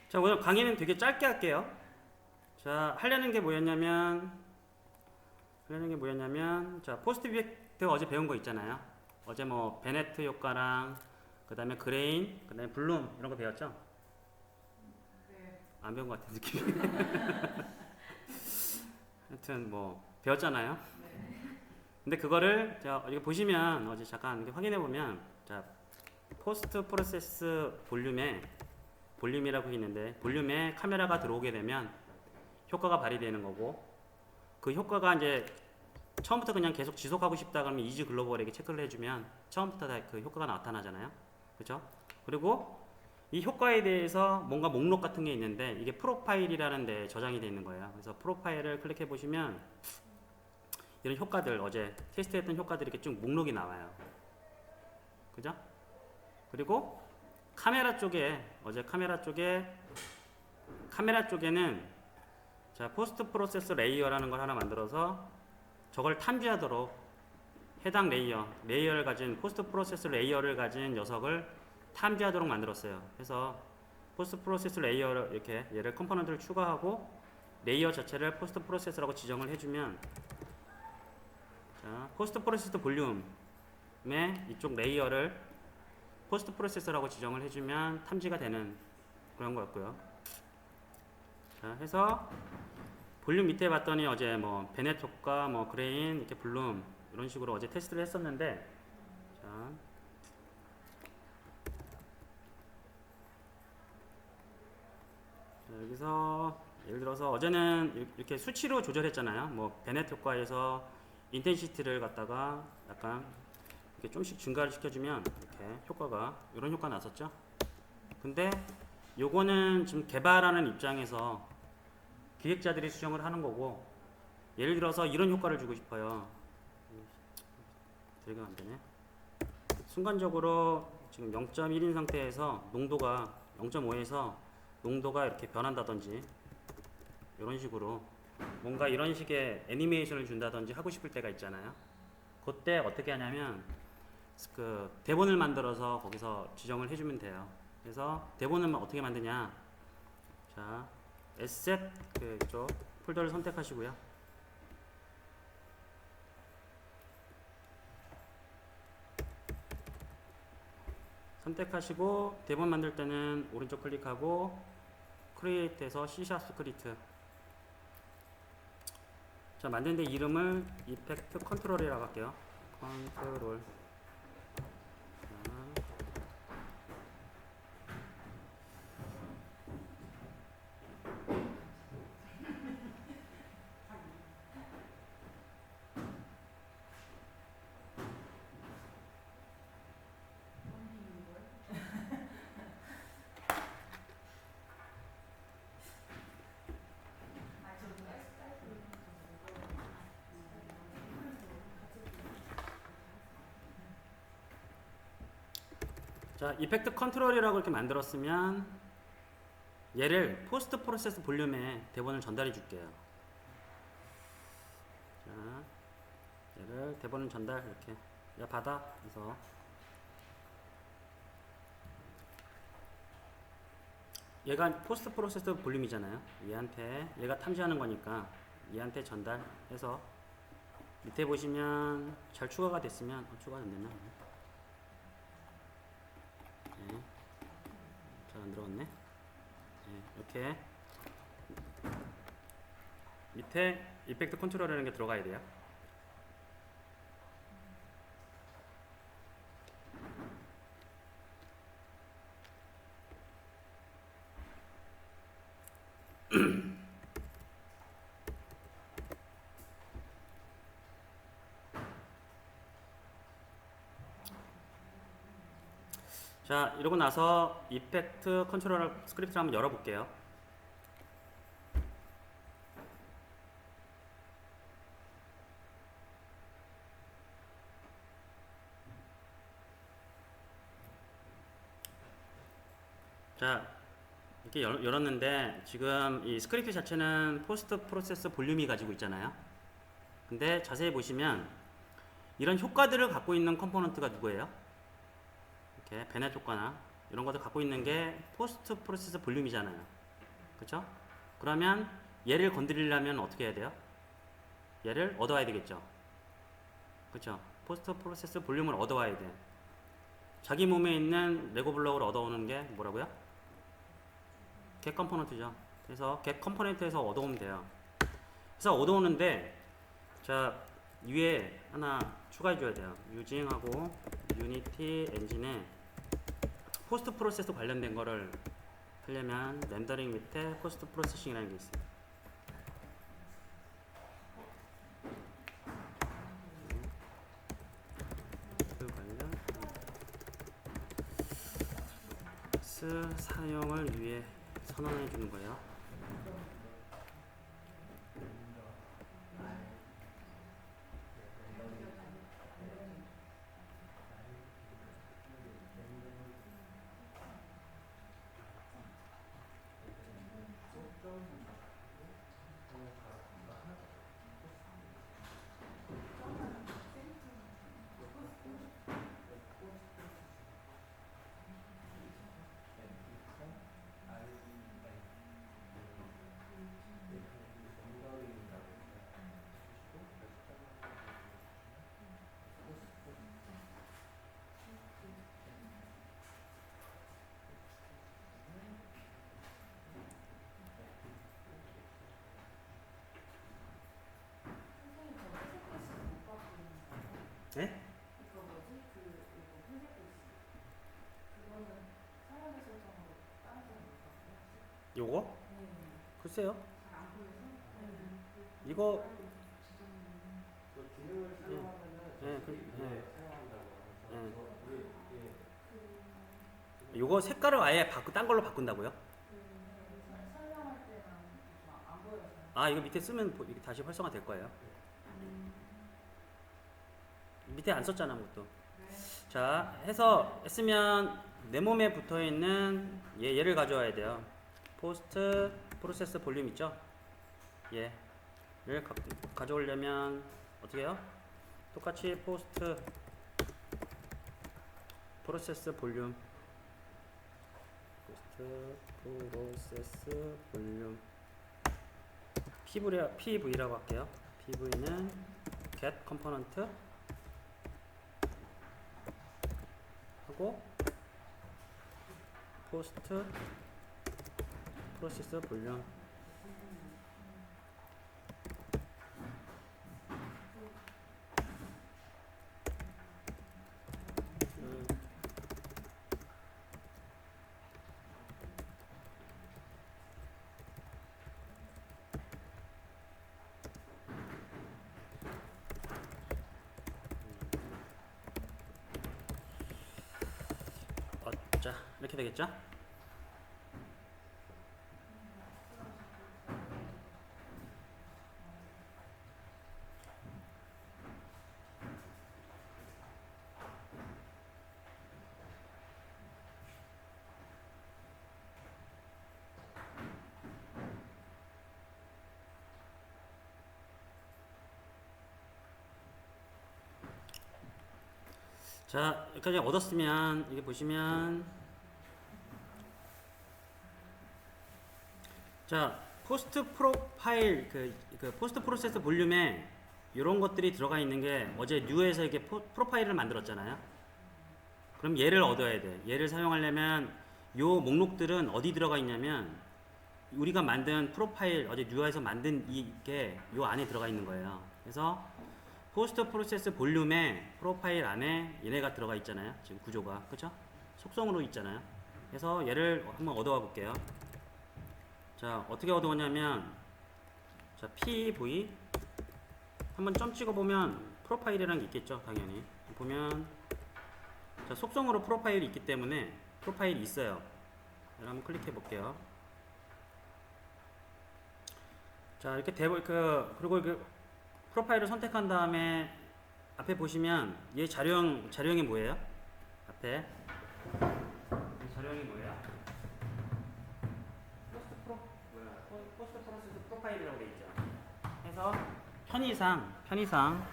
자, 오늘 강의는 되게 짧게 할게요. 자, 하려는 게 뭐였냐면, 자, 포스트 이펙트 어제 배운 거 있잖아요. 어제 뭐, 베네트 효과랑, 그 다음에 그레인, 그 다음에 블룸, 이런 거 배웠죠? 네. 안 배운 것 같은 느낌이. 하여튼 뭐, 배웠잖아요. 근데 그거를, 자, 여기 보시면, 어제 잠깐 이렇게 확인해 보면, 자, 포스트 프로세스 볼륨이라고 있는데, 볼륨에 카메라가 들어오게 되면 효과가 발휘되는 거고, 그 효과가 이제 처음부터 그냥 계속 지속하고 싶다 그러면 이즈 글로벌에게 체크를 해주면 처음부터 다 그 효과가 나타나잖아요. 그죠? 그리고 이 효과에 대해서 뭔가 목록 같은 게 있는데 이게 프로파일이라는 데 저장이 되어 있는 거예요. 그래서 프로파일을 클릭해 보시면 이런 효과들, 어제 테스트했던 효과들이 이렇게 쭉 목록이 나와요. 그죠? 그리고 카메라 쪽에, 어제 카메라 쪽에는 자, 포스트 프로세스 레이어라는 걸 하나 만들어서 저걸 탐지하도록 해당 레이어를 가진, 포스트 프로세스 레이어를 가진 녀석을 탐지하도록 만들었어요. 그래서 포스트 프로세스 레이어를 이렇게 얘를 컴포넌트를 추가하고 레이어 자체를 포스트 프로세스라고 지정을 해주면, 자, 포스트 프로세스 볼륨에 이쪽 레이어를 포스트 프로세스라고 지정을 해주면 탐지가 되는 그런 거였고요. 자, 해서 볼륨 밑에 봤더니 어제 뭐 베넷 효과, 뭐 그레인, 이렇게 블룸 이런 식으로 어제 테스트를 했었는데, 자, 여기서 예를 들어서 어제는 이렇게 수치로 조절했잖아요. 뭐 베넷 효과에서 인텐시티를 갖다가 약간 이렇게 좀씩 증가를 시켜주면 이렇게 효과가 이런 효과 났었죠. 근데 요거는 지금 개발하는 입장에서 기획자들이 수정을 하는 거고, 예를 들어서 이런 효과를 주고 싶어요. 되게 안 되네. 순간적으로 지금 0.1인 상태에서 농도가 0.5에서 농도가 이렇게 변한다든지 이런 식으로 뭔가 이런 식의 애니메이션을 준다든지 하고 싶을 때가 있잖아요. 그때 어떻게 하냐면 그 대본을 만들어서 거기서 지정을 해주면 돼요. 그래서 대본을 어떻게 만드냐. 자, 에셋 그쪽 폴더를 선택하시고요. 선택하시고 대본 만들 때는 오른쪽 클릭하고 크리에이트에서 C# 스크립트. 자, 만드는데 이름을 이펙트 컨트롤이라고 할게요. 컨트롤. 자, 이펙트 컨트롤이라고 이렇게 만들었으면 얘를 포스트 프로세스 볼륨에 대본을 전달해 줄게요. 자, 얘를 대본을 전달 이렇게, 야 받아. 그래서 얘가 포스트 프로세스 볼륨이잖아요. 얘가 탐지하는 거니까 얘한테 전달해서 밑에 보시면 잘 추가가 됐으면, 추가가 안 됐나? 네. 잘 안 들어갔네. 네, 이렇게 밑에 이펙트 컨트롤이라는 게 들어가야 돼요. 자, 이러고 나서 이펙트 컨트롤 스크립트를 한번 열어볼게요. 자, 이렇게 열었는데 지금 이 스크립트 자체는 포스트 프로세스 볼륨이 가지고 있잖아요. 근데 자세히 보시면 이런 효과들을 갖고 있는 컴포넌트가 누구예요? 이렇게 베넷 효과나 이런 것들 갖고 있는 게 포스트 프로세스 볼륨이잖아요. 그쵸? 그러면 얘를 건드리려면 어떻게 해야 돼요? 얘를 얻어와야 되겠죠. 그쵸? 포스트 프로세스 볼륨을 얻어와야 돼. 자기 몸에 있는 레고 블록을 얻어오는 게 뭐라고요? get 컴포넌트죠. 그래서 get 컴포넌트에서 얻어오면 돼요. 그래서 얻어오는데 자 위에 하나 추가해 줘야 돼요. using하고 유니티 엔진에 포스트 프로세스 관련된 거를 하려면 렌더링 밑에 포스트 프로세싱이라는 게 있어요. 그 관련 사용을 위해 선언해 주는 거예요. 네? 이거 뭐지? 이거 회색 글씨. 그거는 사용자 설정으로 다른 사람 못 봤어요? 요거? 네. 글쎄요. 잘 안 보여서? 이거 그 기능을 사용하면은 예, 사용한다고 하면서 요거 색깔을 아예 딴 걸로 바꾼다고요? 설명할 때는 안 보여서요. 아 이거 밑에 쓰면 이게 다시 활성화 될 거예요. 밑에 안 썼잖아 그것도. 네. 자 해서 했으면 내 몸에 붙어 있는 얘를 가져와야 돼요. 포스트 프로세스 볼륨 있죠? 얘를 가져오려면 어떻게 해요? 똑같이 포스트 프로세스 볼륨 PV라고 할게요. PV는 get component 하고 포스트 프로세스 볼륨 자 이렇게 되겠죠? 자 여기까지 얻었으면 이게 보시면 자 포스트 프로파일 그 포스트 프로세스 볼륨에 이런 것들이 들어가 있는 게 어제 뉴에서 이렇게 프로파일을 만들었잖아요. 그럼 얘를 얻어야 돼. 얘를 사용하려면 요 목록들은 어디 들어가 있냐면 우리가 만든 프로파일 어제 뉴에서 만든 이게 요 안에 들어가 있는 거예요. 그래서 포스트 프로세스 볼륨에 프로파일 안에 얘네가 들어가 있잖아요. 지금 구조가 그쵸? 속성으로 있잖아요. 그래서 얘를 한번 얻어와 볼게요. 자 어떻게 얻어오냐면 자 PV 한번 점 찍어 보면 프로파일이라는 게 있겠죠. 당연히 보면 자 속성으로 프로파일이 있기 때문에 프로파일이 있어요. 한번 클릭해 볼게요. 자 이렇게 그리고 프로파일을 선택한 다음에 앞에 보시면 얘 자료형이 뭐예요? 앞에 이 자료형이 뭐예요? 포스트 프로세스 프로파일이라고 돼 있죠. 그래서 편의상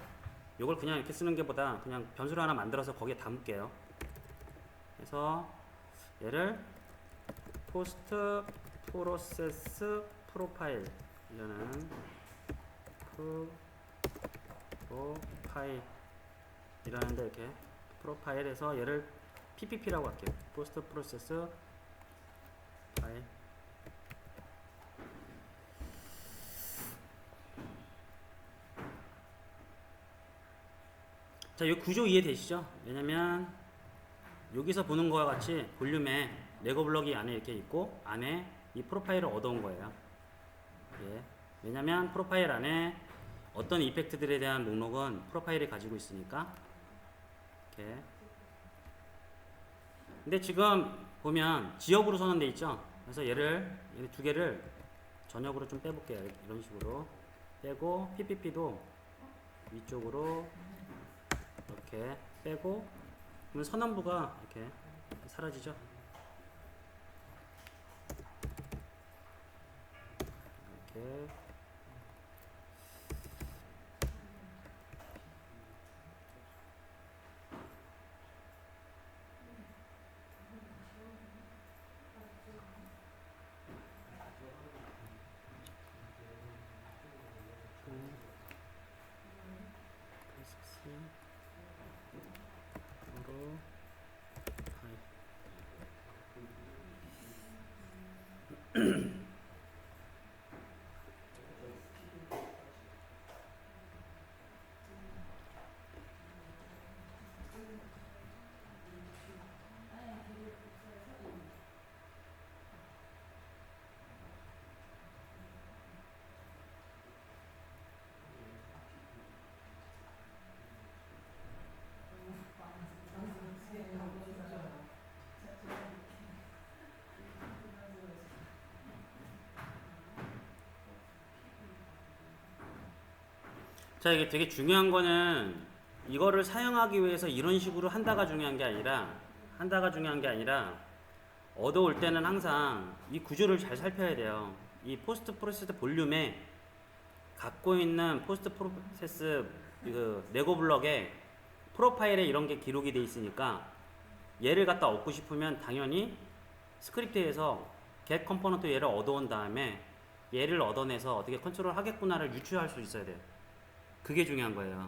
이걸 그냥 이렇게 쓰는 게보다 그냥 변수를 하나 만들어서 거기에 담을게요. 그래서 얘를 포스트 프로세스 프로파일 이거는 프로파일 이라는데 이렇게 프로파일에서 얘를 PPP라고 할게요. 포스트 프로세스 파일. 자, 이 구조 이해되시죠? 왜냐면 여기서 보는 거와 같이 볼륨에 레고 블럭이 안에 이렇게 있고 안에 이 프로파일을 얻어온 거예요. 예. 왜냐면 프로파일 안에 어떤 이펙트들에 대한 목록은 프로파일이 가지고 있으니까. 이렇게. 근데 지금 보면 지역으로 선언돼 있죠? 그래서 얘를 두 개를 전역으로 좀 빼볼게요. 이런 식으로 빼고 PPP도 위쪽으로 이렇게 빼고 그러면 선언부가 이렇게 사라지죠. 이렇게 자, 이게 되게 중요한 거는 이거를 사용하기 위해서 이런 식으로 한다가 중요한 게 아니라 얻어올 때는 항상 이 구조를 잘 살펴야 돼요. 이 포스트 프로세스 볼륨에 갖고 있는 포스트 프로세스 그 레고 블럭에 프로파일에 이런 게 기록이 돼 있으니까 얘를 갖다 얻고 싶으면 당연히 스크립트에서 get 컴포넌트 얘를 얻어온 다음에 얘를 얻어내서 어떻게 컨트롤 하겠구나를 유추할 수 있어야 돼요. 그게 중요한 거예요.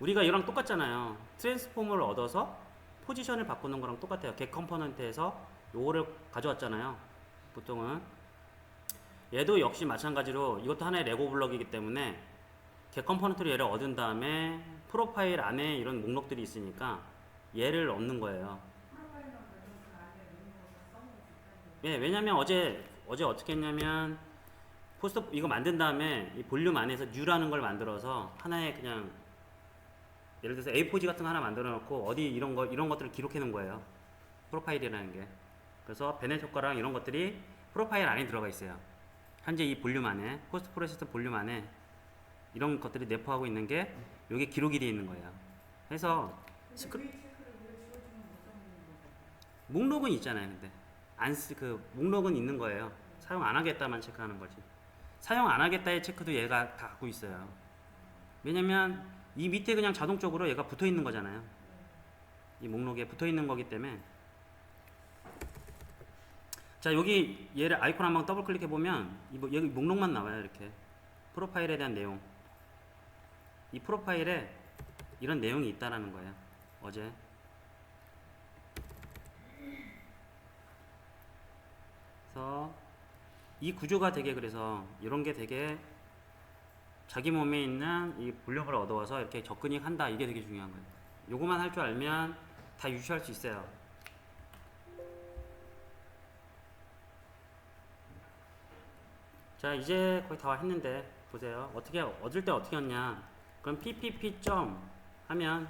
우리가 이랑 똑같잖아요. 트랜스포머를 얻어서 포지션을 바꾸는 거랑 똑같아요. get 컴포넌트에서 요거를 가져왔잖아요. 보통은 얘도 역시 마찬가지로 이것도 하나의 레고 블럭이기 때문에 get 컴포넌트로 얘를 얻은 다음에 프로파일 안에 이런 목록들이 있으니까 얘를 얻는 거예요. 예, 왜냐면 어제 어떻게 했냐면 포스트 이거 만든 다음에 이 볼륨 안에서 뉴라는 걸 만들어서 하나의 그냥 예를 들어서 A4지 같은 거 하나 만들어 놓고 어디 이런 것들을 기록해 놓은 거예요. 프로파일이라는 게. 그래서 베넷 효과랑 이런 것들이 프로파일 안에 들어가 있어요. 현재 이 볼륨 안에 포스트 프로세스 볼륨 안에 이런 것들이 내포하고 있는 게 여기 기록이 되어 있는 거예요. 그래서 목록은 있잖아요. 근데 그 목록은 있는 거예요. 사용 안 하겠다만 체크하는 거지. 사용 안 하겠다의 체크도 얘가 다 갖고 있어요. 왜냐면 이 밑에 그냥 자동적으로 얘가 붙어 있는 거잖아요. 이 목록에 붙어 있는 거기 때문에. 자, 여기 얘를 아이콘 한번 더블 클릭해 보면 여기 목록만 나와요. 이렇게 프로파일에 대한 내용. 이 프로파일에 이런 내용이 있다라는 거예요. 어제. 그래서 이 구조가 되게 그래서 이런 게 되게 자기 몸에 있는 이 볼륨을 얻어와서 이렇게 접근이 한다. 이게 되게 중요한 거예요. 요거만 할 줄 알면 다 유추할 수 있어요. 자, 이제 거의 다 했는데 보세요. 어떻게 얻을 때 어떻게 얻냐? 그럼 ppp 점 하면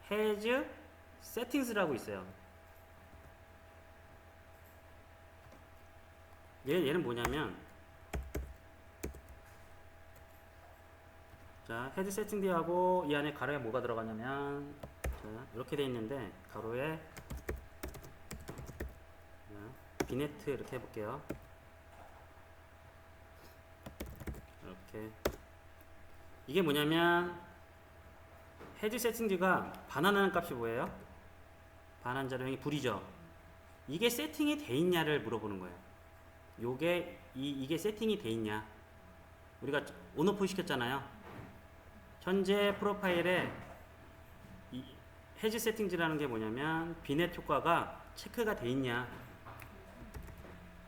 has settings라고 있어요. 얘는 뭐냐면 자, 헤드 세팅 뒤하고 이 안에 가로에 뭐가 들어가냐면 자, 이렇게 돼 있는데 가로에 비네트 이렇게 해볼게요. 이렇게 이게 뭐냐면 헤드 세팅 뒤가 반환하는 값이 뭐예요? 반환 자료형이 불이죠. 이게 세팅이 돼 있냐를 물어보는 거예요. 이게 세팅이 돼 있냐. 우리가 온오프 시켰잖아요. 현재 프로파일에 이 해지 세팅즈라는 게 뭐냐면 비넷 효과가 체크가 돼 있냐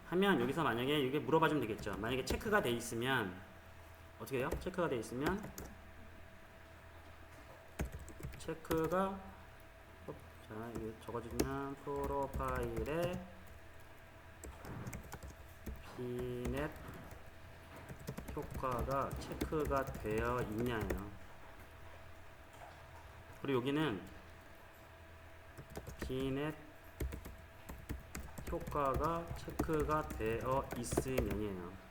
하면 여기서 만약에 이게 물어봐 주면 되겠죠. 만약에 체크가 돼 있으면 어떻게 해요? 체크가 돼 있으면 체크가 자 이거 적어주면 프로파일에 비넷 효과가 체크가 되어 있냐예요. 그리고 여기는 비넷 효과가 체크가 되어 있으면이에요.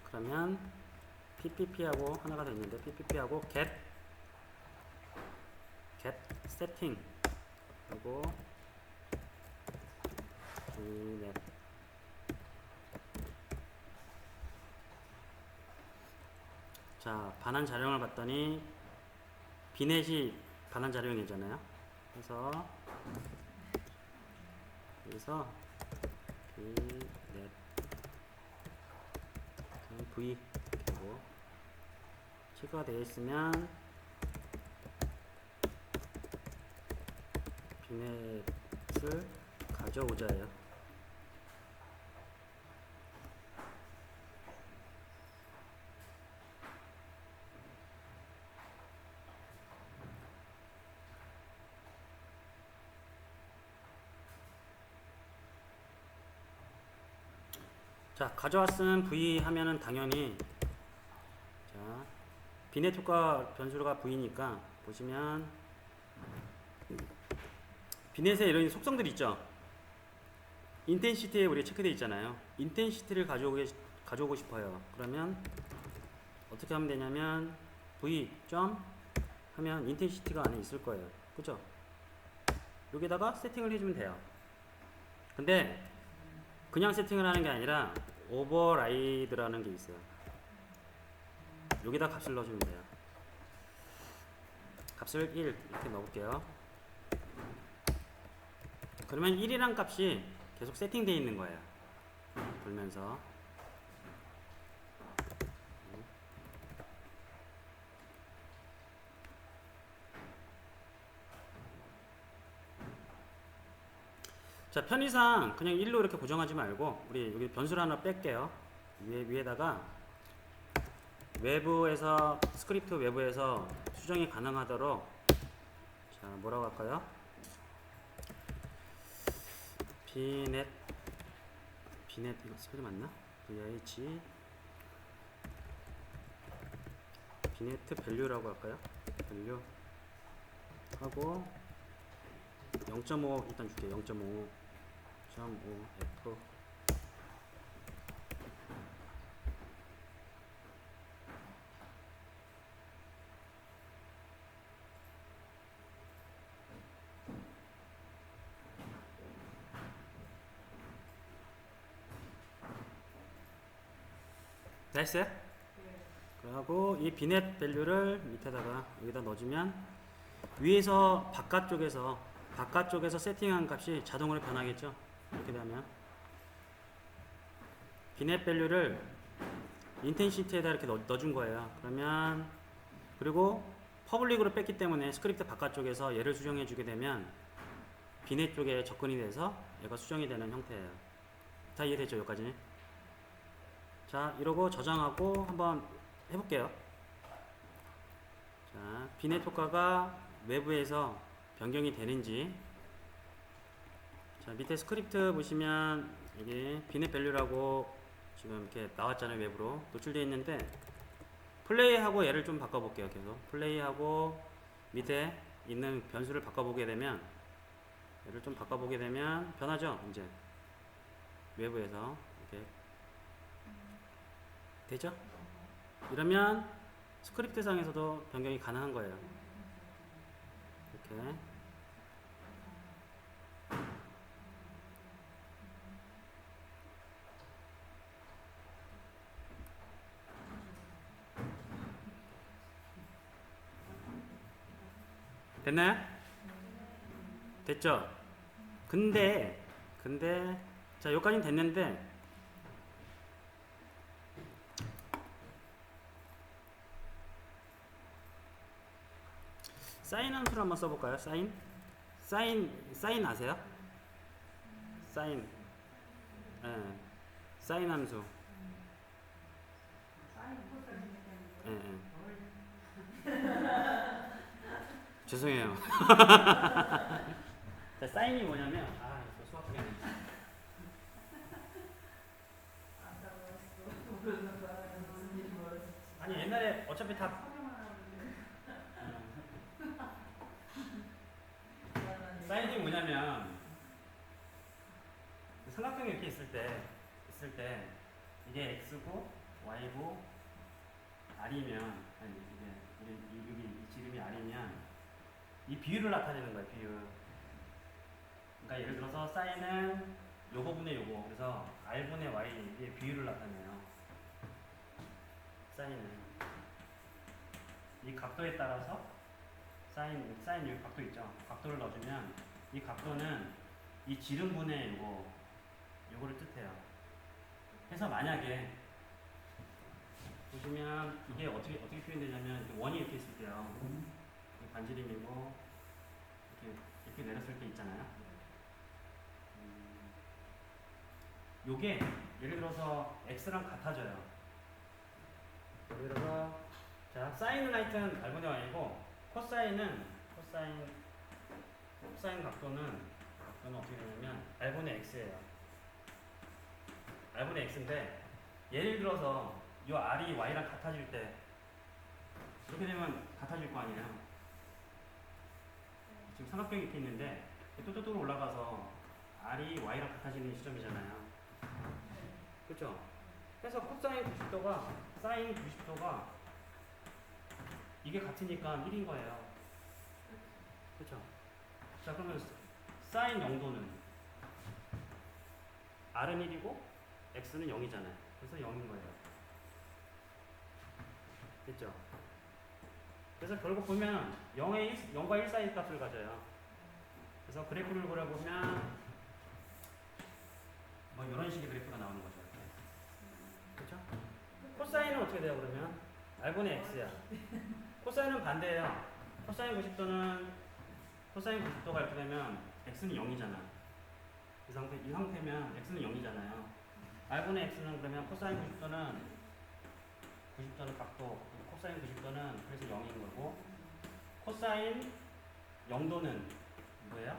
그러면 PPP하고 하나가 더 있는데 PPP하고 get setting 하고 비넷 자 반환 자료형을 봤더니 비넷이 반환 자료형이잖아요. 그래서 여기서 비넷 V 그리고 체크가 되어 있으면 비넷을 가져오자예요. 자 가져왔으면 V 하면은 당연히 자 비넷 효과 변수가 V니까 보시면 비넷에 이런 속성들이 있죠. 인텐시티에 우리 체크되어 있잖아요. 인텐시티를 가져오고 싶어요. 그러면 어떻게 하면 되냐면 V 점 하면 인텐시티가 안에 있을 거예요. 그죠? 여기다가 세팅을 해주면 돼요. 근데 그냥 세팅을 하는 게 아니라 오버라이드라는 게 있어요. 여기다 값을 넣어주면 돼요. 값을 1 이렇게 넣어볼게요. 그러면 1이란 값이 계속 세팅되어 있는 거예요. 돌면서 자 편의상 그냥 1로 이렇게 고정하지 말고 우리 여기 변수를 하나 뺄게요. 위에다가 외부에서 스크립트 외부에서 수정이 가능하도록 자 뭐라고 할까요? 비넷 이거 스펠이 맞나? VH 비네트 밸류라고 할까요? 밸류 하고 0.5 일단 줄게요. 0.5 F 됐어요? 그리고 이 비넷 밸류를 밑에다가 여기다 넣어주면 위에서 바깥쪽에서 세팅한 값이 자동으로 변하겠죠. 이렇게 되면 비넷 밸류를 인텐시티에다 이렇게 넣어준 거예요. 그러면 그리고 퍼블릭으로 뺐기 때문에 스크립트 바깥쪽에서 얘를 수정해 주게 되면 비넷 쪽에 접근이 돼서 얘가 수정이 되는 형태예요. 다 이해되죠? 여기까지? 자 이러고 저장하고 한번 해볼게요. 자 비넷 효과가 외부에서 변경이 되는지 자 밑에 스크립트 보시면 여기 비넷 밸류라고 지금 이렇게 나왔잖아요. 외부로 노출되어 있는데 플레이하고 얘를 좀 바꿔볼게요. 계속 플레이하고 밑에 있는 변수를 바꿔보게 되면 얘를 좀 바꿔보게 되면 변하죠. 이제 외부에서 이렇게 되죠? 이러면 스크립트 상에서도 변경이 가능한 거예요. 이렇게 됐나요? 됐죠? 근데 자 여기까지는 됐는데 사인 함수를 한번 써볼까요? 사인 아세요? 사인 사인 함수 예, 죄송해요. 자, 사인이 뭐냐면 이거 수학 시간에 아니 옛날에 어차피 다 사인이 뭐냐면 삼각형이 이렇게 있을 때 이게 x고 y고 r이면 이게 여기 이 지름이 r이면 이 비율을 나타내는 거예요. 비율. 그러니까 예를 들어서 사인은 요거분의 요거 그래서 r분의 y의 비율을 나타내요. 사인은 이 각도에 따라서 사인 여기 각도 있죠. 각도를 넣어주면 이 각도는 이 지름분의 요거를 뜻해요. 그래서 만약에 보시면 이게 어떻게 표현되냐면 원이 이렇게 있을 때요. 반지름이고 이렇게 내렸을 때 있잖아요. 요게 예를 들어서 x랑 같아져요. 예를 들어서 자 사인은 하여튼 r분의 y고 코사인 각도는 어떻게 되냐면 r분의 x예요. r분의 x인데 예를 들어서 이 r이 y랑 같아질 때 이렇게 되면 같아질 거 아니에요. 지금 삼각형이 이렇게 있는데 뚜뚜뚜로 올라가서 r이 y랑 같아지는 시점이잖아요. 그렇죠? 그래서 코사인 90도가 사인 90도가 이게 같으니까 1인 거예요. 그렇죠? 자 그러면 사인 0도는 r은 1이고 x는 0이잖아요. 그래서 0인 거예요. 됐죠? 그래서 결국 보면 0과 1 사이 값을 가져요. 그래서 그래프를 그려보면 뭐 이런 식의 그래프가 나오는 거죠. 그렇죠? 코사인은 어떻게 돼요 그러면? r분의 x야. 코사인은 반대예요. 코사인 90도가 이렇게 되면 x는 0이잖아. 이 상태면 x는 0이잖아요. r분의 x는 그러면 코사인 90도는 각도, 코사인 90도는 그래서 0인 거고, 코사인 0도는 뭐예요?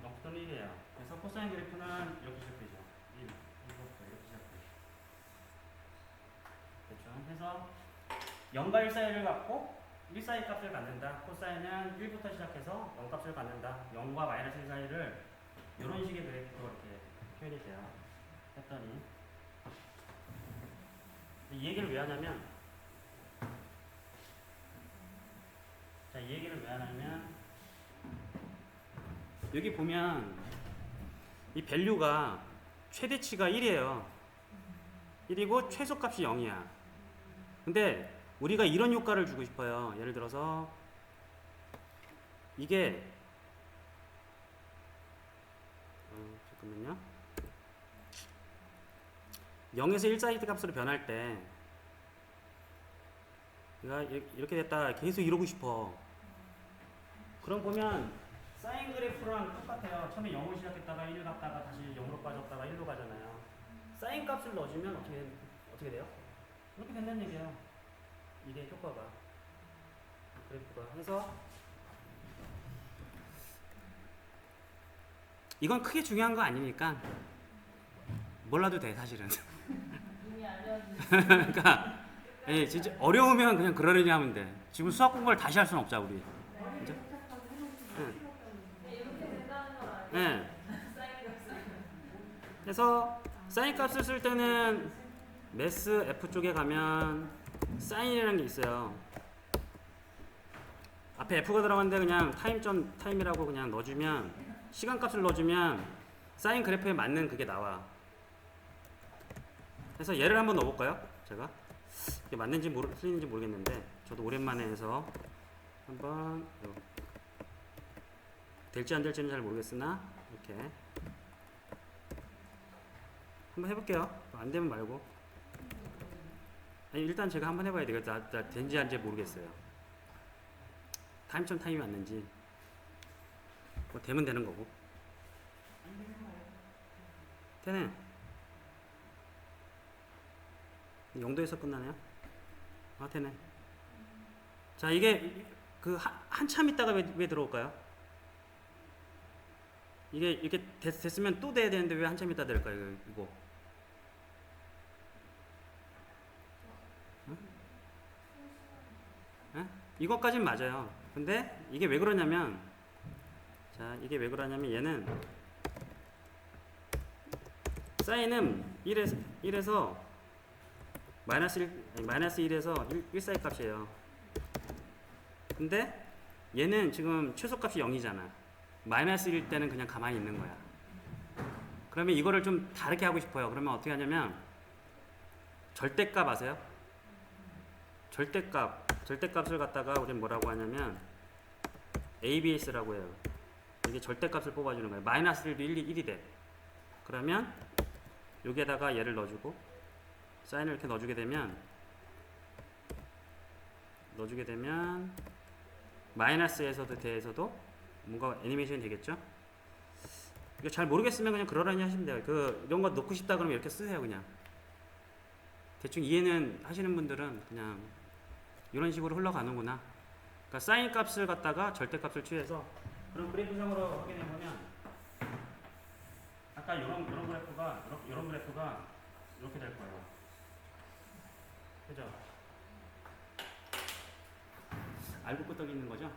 0도는 1이에요. 그래서 코사인 그래프는 이렇게 시작되죠. 1부터 이렇게 시작돼요. 됐죠? 그래서 0과 1 사이를 갖고 1 사이 값을 갖는다. 코사인은 1부터 시작해서 0 값을 갖는다. 0과 마이너스 1 사이를 이런 식의 그래프로 이렇게 표현이 돼요. 했더니 이 얘기를 왜 하냐면 여기 보면 이 밸류가 최대치가 1이에요. 1이고 최소값이 0이야. 근데 우리가 이런 효과를 주고 싶어요. 예를 들어서 이게 잠깐만요. 0에서 1 사이 값으로 변할 때 내가 이렇게 됐다 계속 이러고 싶어. 그럼 보면 사인 그래프랑 똑같아요. 처음에 0으로 시작했다가 1 갔다가 다시 0으로 빠졌다가 1로 가잖아요. 사인 값을 넣어주면 어떻게 돼요? 이렇게 된다는 얘기예요. 이게 효과가 그래프가. 그래서 이건 크게 중요한 거 아니니까 몰라도 돼 사실은. 이미 알려진 그러니까 예, 진짜 어려우면 그냥 그러려니 하면 돼. 지금 수학 공부를 다시 할 수는 없자 우리. 그죠? 이렇게 된다는 건 아니에요. 예. 사인 값을. 그래서 사인 값을 쓸 때는 매스 F 쪽에 가면 사인이라는 게 있어요. 앞에 F가 들어갔는데 그냥 타임이라고 그냥 넣어주면 시간 값을 넣어주면 사인 그래프에 맞는 그게 나와. 그래서 예를 한번 넣어볼까요? 제가 이게 맞는지 틀린지 모르겠는데 저도 오랜만에 해서 한번 될지 안 될지는 잘 모르겠으나 이렇게 한번 해볼게요. 안 되면 말고. 아니, 일단 제가 한번 해봐야 되겠다. 나 된지 안 된지 모르겠어요. 타임이 맞는지. 뭐 되면 되는 거고. 되네. 영도에서 끝나네요. 아, 되네. 자, 이게 그 한참 있다가 왜 들어올까요? 이게 이렇게 됐으면 또 돼야 되는데 왜 한참 있다 될까요? 이거. 응? 응? 이것까진 맞아요. 근데 이게 왜 그러냐면, 자, 이게 왜 그러냐면 얘는 사인은 1에서 마이너스 1에서 1 사이 값이에요. 근데 얘는 지금 최소값이 0이잖아. 마이너스 1일 때는 그냥 가만히 있는 거야. 그러면 이거를 좀 다르게 하고 싶어요. 그러면 어떻게 하냐면 절대값 아세요? 절대값을 갖다가 우리는 뭐라고 하냐면 ABS라고 해요. 이게 절대값을 뽑아주는 거예요. 마이너스 1도 1이 돼. 그러면 여기에다가 얘를 넣어주고 사인을 이렇게 넣어주게 되면 마이너스에서도 대에서도 뭔가 애니메이션이 되겠죠? 이거 잘 모르겠으면 그냥 그러려니 하시면 돼요. 이런 거 넣고 싶다 그러면 이렇게 쓰세요. 그냥 대충 이해는 하시는 분들은 그냥 이런 식으로 흘러가는구나. 그러니까 사인 값을 갖다가 절대값을 취해서 그럼 그래프상으로 확인해 보면 아까 이런 그래프가 이렇게 될 거예요. 그죠? 알고 끄떡 있는 거죠?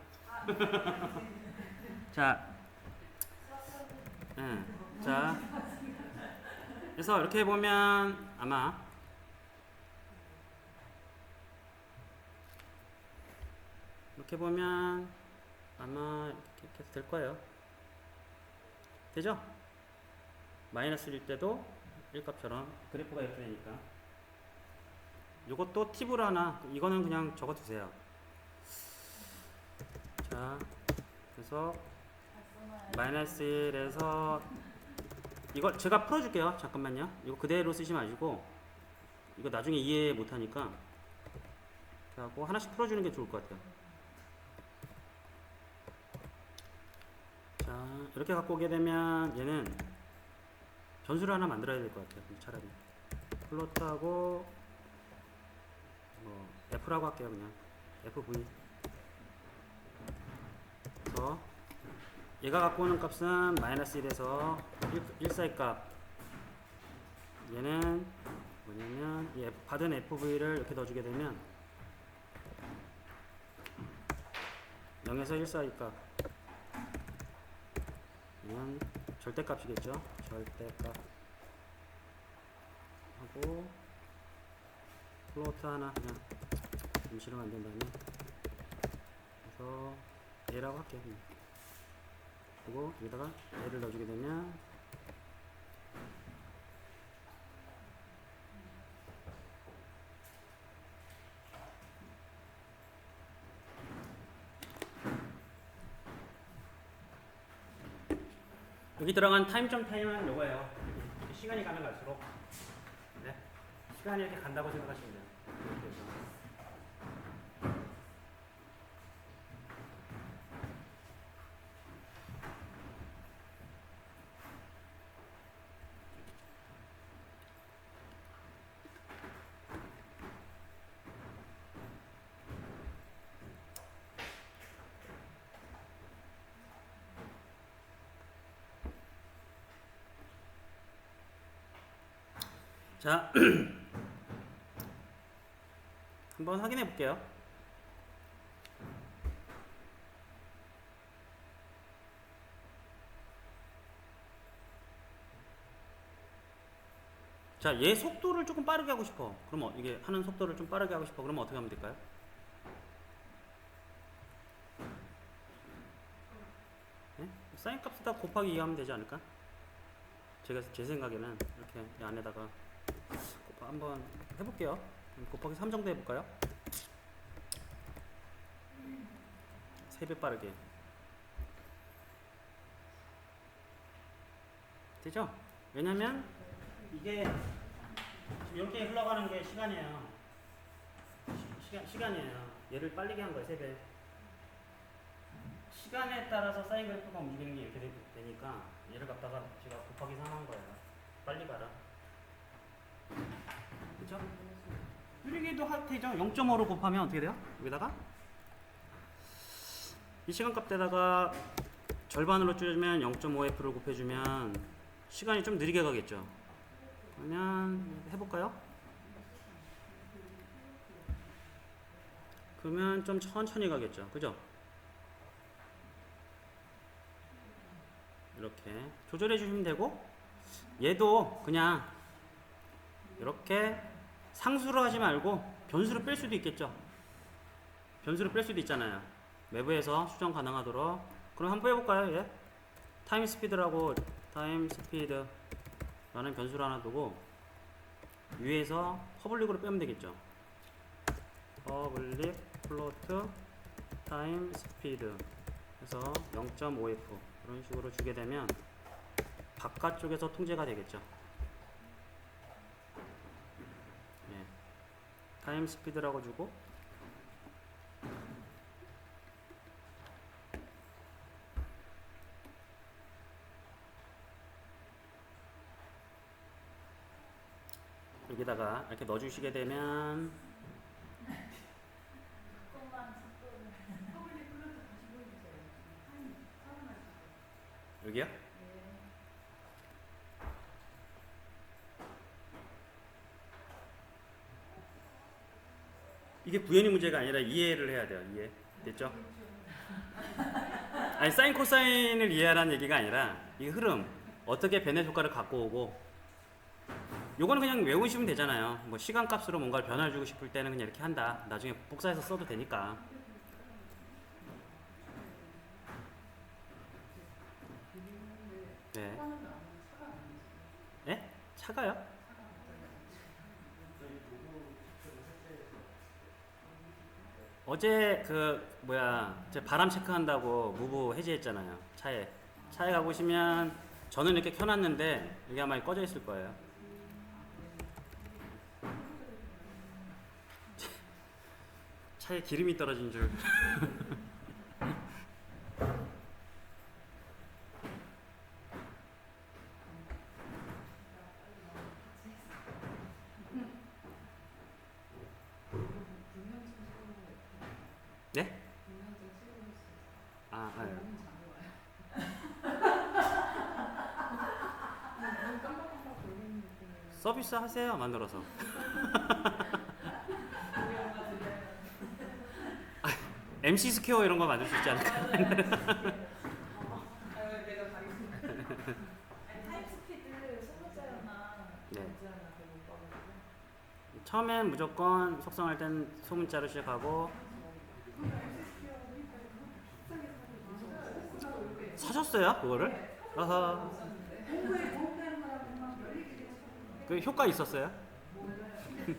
자, 자, 그래서 이렇게 보면 아마 이렇게 될 거예요. 되죠? 마이너스일 때도 1값처럼 그래프가 이렇게 되니까. 요것도 팁으로 하나, 이거는 그냥 적어 두세요. 자, 그래서 마이너스 1에서 이거 제가 풀어줄게요. 잠깐만요. 이거 그대로 쓰지 마시고 이거 나중에 이해 못하니까 하고 하나씩 풀어주는 게 좋을 것 같아요. 자, 이렇게 갖고 오게 되면 얘는 변수를 하나 만들어야 될 것 같아요. 차라리 플로트하고 F라고 할게요. 그냥 FV. 그래서 얘가 갖고 오는 값은 마이너스 1에서 1 사이 값. 얘는 뭐냐면 이 받은 FV를 이렇게 넣어주게 되면 0에서 1 사이 값. 이건 절대값이겠죠. 절대값 하고 플로트 하나 그냥 임시로 만든 다음에 그래서 얘라고 할게요. 그리고 여기다가 얘를 넣어주게 되면 여기 들어간 타임은 요거예요. 시간이 가면 갈수록 네? 시간이 이렇게 간다고 생각하시면 돼요. 이렇게 해서. 자, 한번 확인해 볼게요. 자, 얘 속도를 조금 빠르게 하고 싶어. 그럼 이게 하는 속도를 좀 빠르게 하고 싶어. 그러면 어떻게 하면 될까요? 네? 사인 값에다 곱하기 2 하면 되지 않을까? 제 생각에는 이렇게 이 안에다가 한번 해볼게요. 곱하기 3 정도 해볼까요? 3배 빠르게. 되죠? 왜냐면 이게 지금 이렇게 흘러가는 게 시간이에요. 시간이에요. 얘를 빨리게 한 거예요, 3배. 시간에 따라서 사인 그래프가 움직이는 게 이렇게 되니까 얘를 갖다가 제가 곱하기 3 한 거예요. 빨리 가라. 그죠? 느리게도 되죠? 0.5로 곱하면 어떻게 돼요? 여기다가 이 시간값에다가 절반으로 줄여주면 0.5f를 곱해주면 시간이 좀 느리게 가겠죠. 그러면 해볼까요? 그러면 좀 천천히 가겠죠. 그죠? 이렇게 조절해 주시면 되고, 얘도 그냥 이렇게 상수로 하지 말고 변수로 뺄 수도 있겠죠. 변수로 뺄 수도 있잖아요. 외부에서 수정 가능하도록. 그럼 한번 해볼까요? 얘 타임 스피드라고, 타임 스피드라는 변수를 하나 두고 위에서 퍼블릭으로 빼면 되겠죠. 퍼블릭 플로트 타임 스피드 해서 0.5f 이런 식으로 주게 되면 바깥쪽에서 통제가 되겠죠. 예. 타임 스피드라고 주고 여기다가 이렇게 넣어주시게 되면 여기요? 이게 구현이 문제가 아니라 이해를 해야 돼요. 이해. 됐죠? 아니 사인 코사인을 이해하라는 얘기가 아니라 이 흐름 어떻게 베넷 효과를 갖고 오고, 요거는 그냥 외우시면 되잖아요. 뭐 시간값으로 뭔가를 변화를 주고 싶을 때는 그냥 이렇게 한다. 나중에 복사해서 써도 되니까. 네. 예? 차가요? 어제 제 바람 체크한다고 무브 해제했잖아요. 차에 가보시면 저는 이렇게 켜놨는데 이게 아마 꺼져 있을 거예요. 차에 기름이 떨어진 줄. 네? 아, 네. 서비스 하세요, 만들어서. MC 스퀘어 이런 거 만들 수 있지 않을까? 네. 처음엔 무조건 속성할 땐 소문자로 시작하고. 사셨어요? 그거를? 아하. 그 효과 있었어요? 네.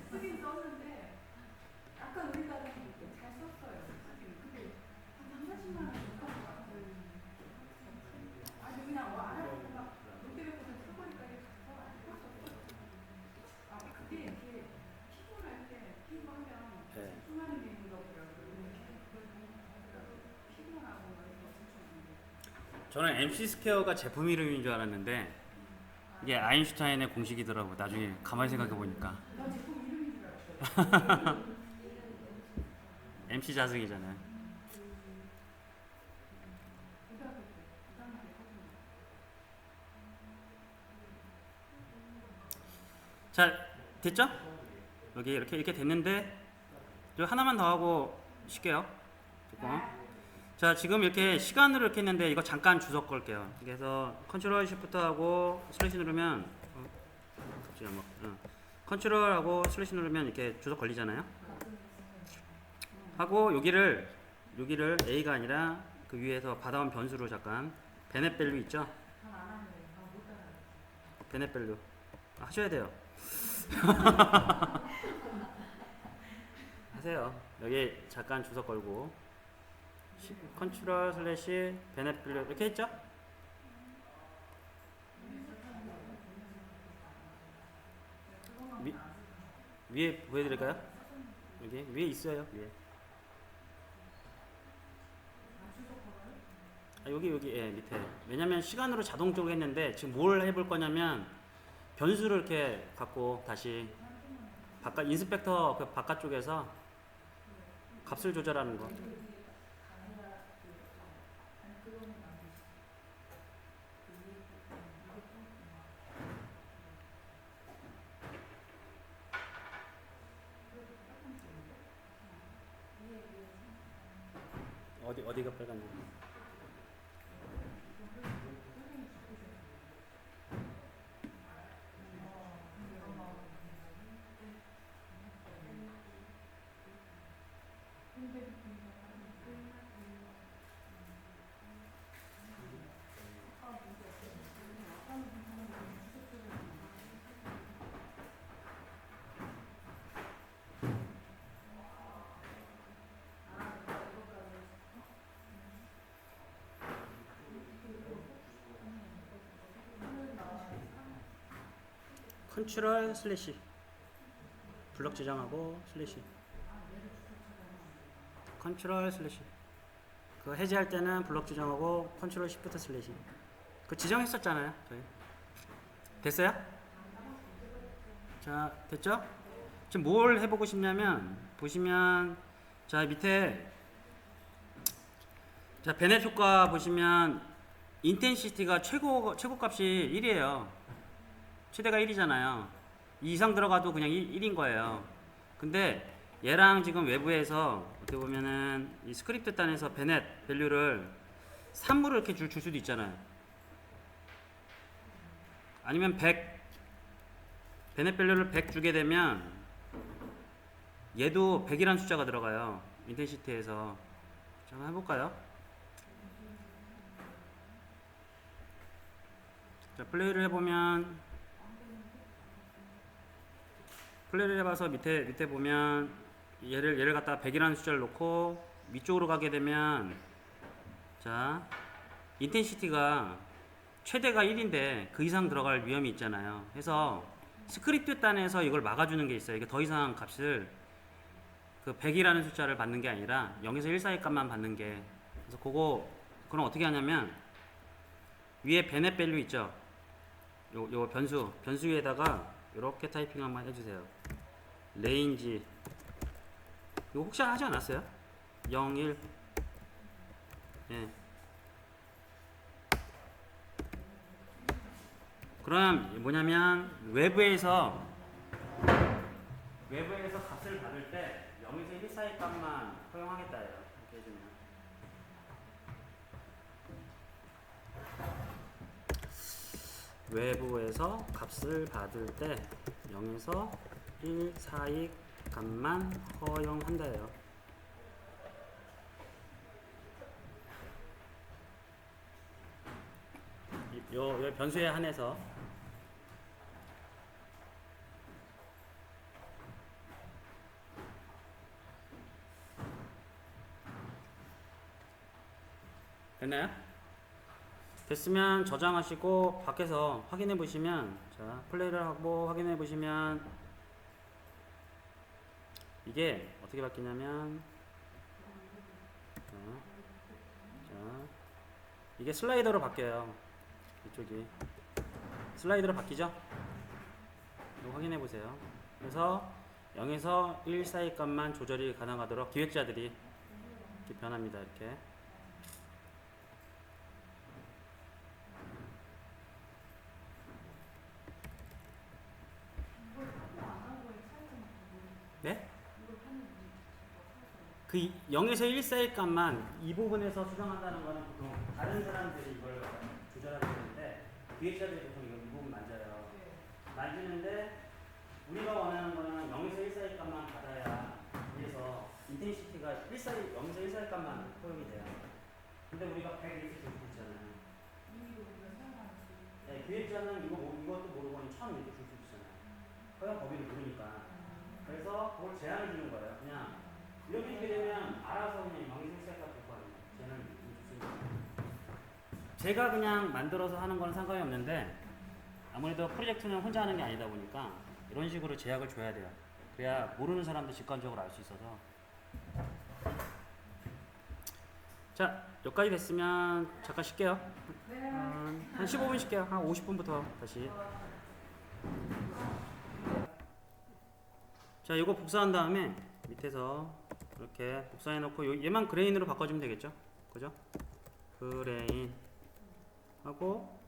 저는 MC 스퀘어가 제품 이름인 줄 알았는데 이게 아인슈타인의 공식이더라고. 나중에 가만히 생각해 보니까. MC 자승이잖아요. 자, 됐죠? 여기 이렇게 됐는데 저 하나만 더 하고 쉴게요. 조금. 자, 지금 이렇게 시간으로 이렇게 했는데 이거 잠깐 주석 걸게요. 그래서 컨트롤 시프트 하고 슬래시 누르면 갑자기 컨트롤 하고 슬래시 누르면 이렇게 주석 걸리잖아요. 하고 여기를 A가 아니라 그 위에서 받아온 변수로 잠깐 베넷 밸류 있죠? 베넷 밸류 하셔야 돼요. 하세요. 여기 잠깐 주석 걸고 컨트롤 슬래시 베넷 밸류 이렇게 했죠? 위에 보여드릴까요? 여기 위에 있어요. 위에. 아, 여기 예, 밑에. 왜냐면 시간으로 자동적으로 했는데 지금 뭘 해볼 거냐면 변수를 이렇게 갖고 다시 바깥 인스펙터 그 바깥쪽에서 값을 조절하는 거. 어디가 빨간데? 컨트롤 슬래시 블럭 지정하고 슬래시 컨트롤 슬래시 그 해제할 때는 블럭 지정하고 컨트롤 시프트 슬래시 그 지정했었잖아요 저희. 됐어요? 자 됐죠? 지금 뭘 해보고 싶냐면 보시면 자 밑에 자 베넷 효과 보시면 인텐시티가 최고값이 1이에요. 최대가 1이잖아요. 2 이상 들어가도 그냥 1인 거예요. 근데 얘랑 지금 외부에서 어떻게 보면은 이 스크립트 단에서 베넷 밸류를 3으로 이렇게 줄 수도 있잖아요. 아니면 100 베넷 밸류를 100 주게 되면 얘도 100이라는 숫자가 들어가요. 인텐시티에서. 자, 한번 해볼까요? 자, 플레이를 해보면 플레이를 해봐서 밑에 보면 얘를 갖다가 100이라는 숫자를 놓고 위쪽으로 가게 되면 자 인텐시티가 최대가 1인데 그 이상 들어갈 위험이 있잖아요. 해서 스크립트 단에서 이걸 막아주는 게 있어요. 이게 더 이상 값을 그 100이라는 숫자를 받는 게 아니라 0에서 1 사이 값만 받는 게. 그래서 그럼 어떻게 하냐면 위에 베넷 밸류 있죠. 요 변수 위에다가 이렇게 타이핑 한번 해주세요. 레인지 이거 혹시 하지 않았어요? 0, 1 예. 그럼 뭐냐면 외부에서 값을 받을 때 0에서 1 사이 값만 허용하겠다 해요. 이렇게 해주면 외부에서 값을 받을 때 0에서 1 사이 값만 허용한다예요. 요 변수에 한해서 됐나요? 됐으면 저장하시고 밖에서 확인해 보시면 자 플레이를 하고 확인해 보시면 이게 어떻게 바뀌냐면 자 이게 슬라이더로 바뀌어요. 이쪽이 슬라이더로 바뀌죠? 이거 확인해 보세요. 그래서 0에서 1 사이 값만 조절이 가능하도록 기획자들이 이렇게 변합니다. 이렇게 네? 그 0에서 1 사이 값만 이 부분에서 수정한다는 거는 보통 다른 사람들이 이걸 조절하게 되는데 기획자들이 보통 이 부분 만져요. 만지는데 우리가 원하는 거는 0에서 1 사이 값만 받아야 그래서 인텐시티가 0에서 1 사이 값만 허용이 돼요. 근데 우리가 100 이렇게 줄 수 있잖아요. 네, 기획자는 이것도 모르고 1000 이렇게 줄 수 있잖아요. 허용 범위를 모르니까. 그래서 그걸 제한을 주는 거예요. 그냥 이렇게 주게 되면 알아서 그냥 0에서 1 사이 값 줄 거 아니에요. 제한을 주는 제가 그냥 만들어서 하는 건 상관이 없는데 아무래도 프로젝트는 혼자 하는 게 아니다 보니까 이런 식으로 제약을 줘야 돼요. 그래야 모르는 사람도 직관적으로 알 수 있어서. 자, 여기까지 됐으면 잠깐 쉴게요. 한 15분 쉴게요. 한 50분부터 다시. 자, 이거 복사한 다음에 밑에서 이렇게 복사해 놓고 얘만 그레인으로 바꿔주면 되겠죠? 그죠? 그레인 하고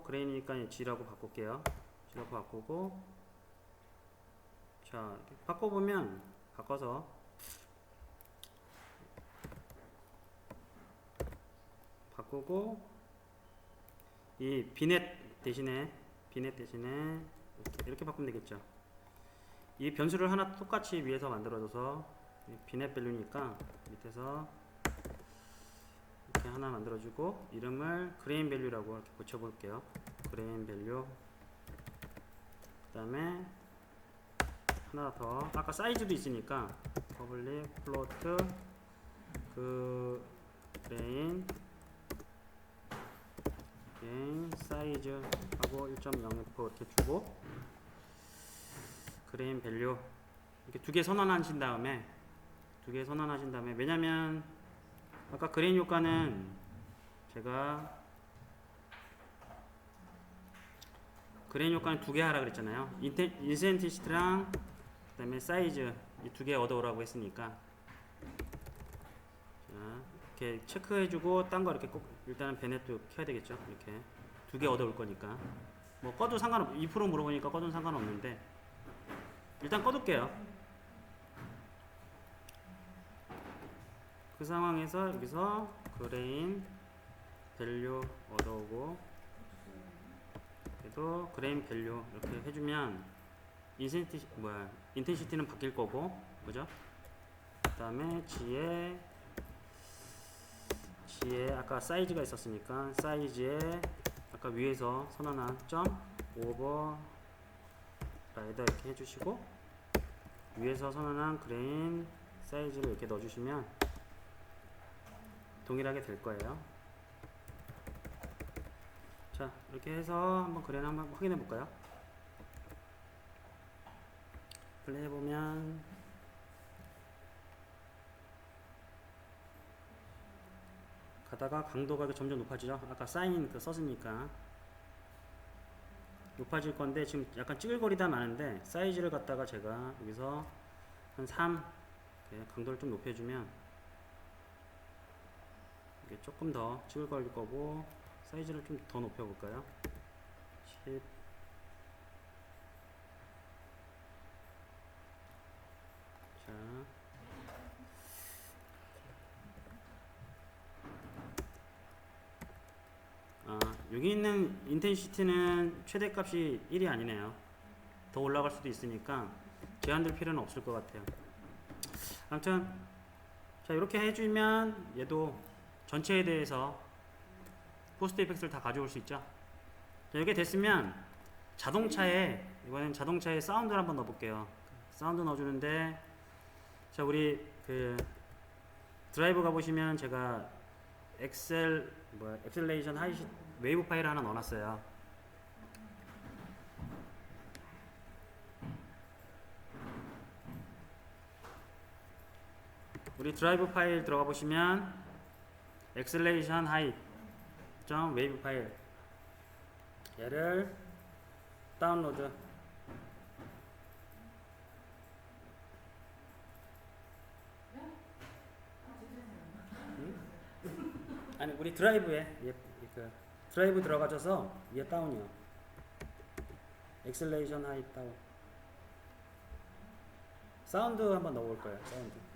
그레인이니까 G라고 바꿀게요. G라고 바꾸고, 자, 바꿔보면 바꿔서 바꾸고, 이 비넷 대신에 이렇게 바꾸면 되겠죠. 이 변수를 하나 똑같이 위에서 만들어줘서 비넷 밸류니까 밑에서 이렇게 하나 만들어주고, 이름을 그레인 밸류라고 이렇게 고쳐볼게요. 그레인 밸류. 그 다음에 하나 더, 아까 사이즈도 있으니까 퍼블릭 플로트 그레인 사이즈 하고 1.0f 이렇게 주고, 그레인 밸류 이렇게 두 개 선언하신 다음에 왜냐면 아까 그레인 효과는 제가 그레인 효과는 두 개 하라 그랬잖아요. 인센티시티랑 그 다음에 사이즈 이 두 개 얻어오라고 했으니까, 자, 이렇게 체크해주고 딴 거 이렇게 꼭 일단은 베넷도 켜야 되겠죠. 이렇게 두 개 얻어올 거니까 뭐 꺼도 상관없. 2% 물어보니까 꺼도 상관없는데 일단 꺼둘게요. 그 상황에서 여기서 그레인 밸류 얻어오고, 그래도 그레인 밸류 이렇게 해주면 인텐시티는 바뀔 거고, 그죠? 그 다음에 G에 아까 사이즈가 있었으니까 사이즈에 아까 위에서 선언한 점 오버라이더 이렇게 해주시고, 위에서 선언한 그레인 사이즈를 이렇게 넣어주시면 동일하게 될 거예요. 자, 이렇게 해서 한번 그레인 한번 확인해 볼까요? 플레이 해보면 가다가 강도가 점점 높아지죠. 아까 사인 썼으니까 높아질 건데 지금 약간 찌글거리다 마는데, 사이즈를 갖다가 제가 여기서 한 3 강도를 좀 높여주면 이게 조금 더 찌글거릴 거고, 사이즈를 좀 더 높여볼까요? 10. 자, 여기 있는 인텐시티는 최대값이 1이 아니네요. 더 올라갈 수도 있으니까 제한될 필요는 없을 것 같아요. 아무튼 자, 이렇게 해주면 얘도 전체에 대해서 포스트 이펙트를 다 가져올 수 있죠. 자, 이렇게 됐으면 이번엔 자동차에 사운드를 한번 넣어볼게요. 사운드 넣어주는데, 자, 우리 그 드라이브 가보시면 제가 엑셀레이션 하이시 웨이브 파일을 하나 넣어놨어요. 우리 드라이브 파일 들어가 보시면 엑셀레이션 하이 점 웨이브 파일, 얘를 다운로드. 아니, 우리 드라이브에 드라이브 들어가셔서 얘 다운이요. 엑셀레이션 하이 다운. 사운드 한번 넣어볼 거예요. 사운드.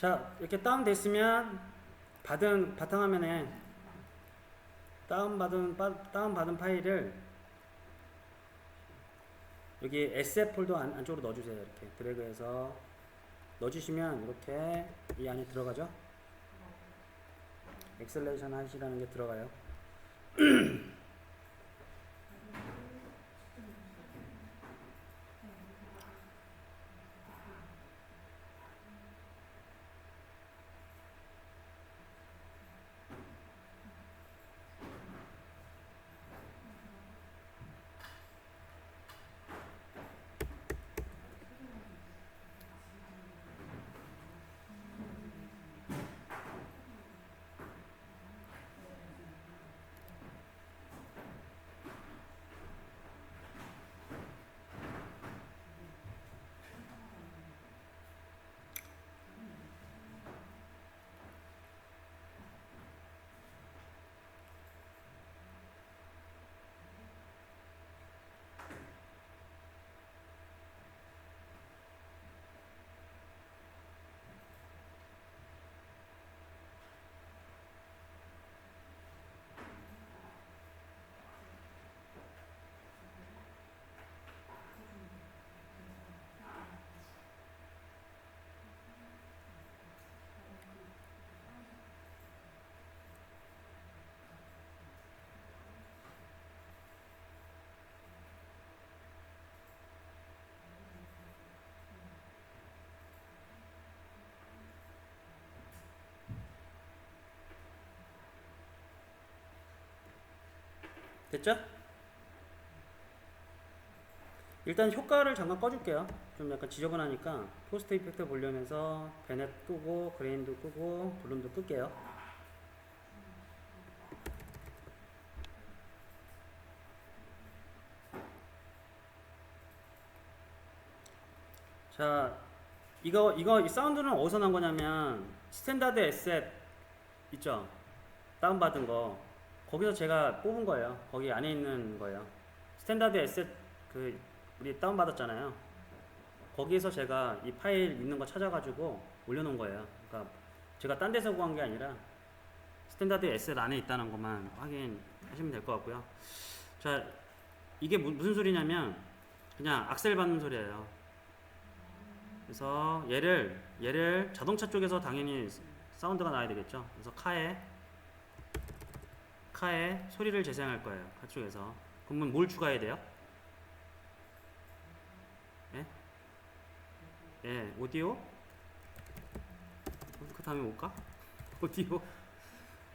자, 이렇게 다운됐으면 바탕화면에 다운받은 파일을 여기 SF 폴더 안쪽으로 넣어주세요. 이렇게 드래그해서 넣어주시면 이렇게 이 안에 들어가죠. 엑셀레이션 하시라는 게 들어가요. 됐죠? 일단 효과를 잠깐 꺼줄게요. 좀 약간 지저분하니까 포스트 이펙트 보려면서 베넷 끄고 그레인도 끄고 블룸도 끌게요. 자, 이 사운드는 어디서 난 거냐면 스탠다드 에셋 있죠? 다운받은 거 거기서 제가 뽑은 거예요. 거기 안에 있는 거예요. 스탠다드 에셋 우리 다운받았잖아요. 거기에서 제가 이 파일 있는 거 찾아가지고 올려놓은 거예요. 그러니까 제가 딴 데서 구한 게 아니라 스탠다드 에셋 안에 있다는 것만 확인하시면 될 것 같고요. 자, 이게 무슨 소리냐면 그냥 악셀 받는 소리예요. 그래서 얘를 자동차 쪽에서 당연히 사운드가 나야 되겠죠. 그래서 카에 소리를 재생할 거예요. 카 쪽에서. 그러면 뭘 추가해야 돼요? 예, 오디오? 그 다음에 뭘까?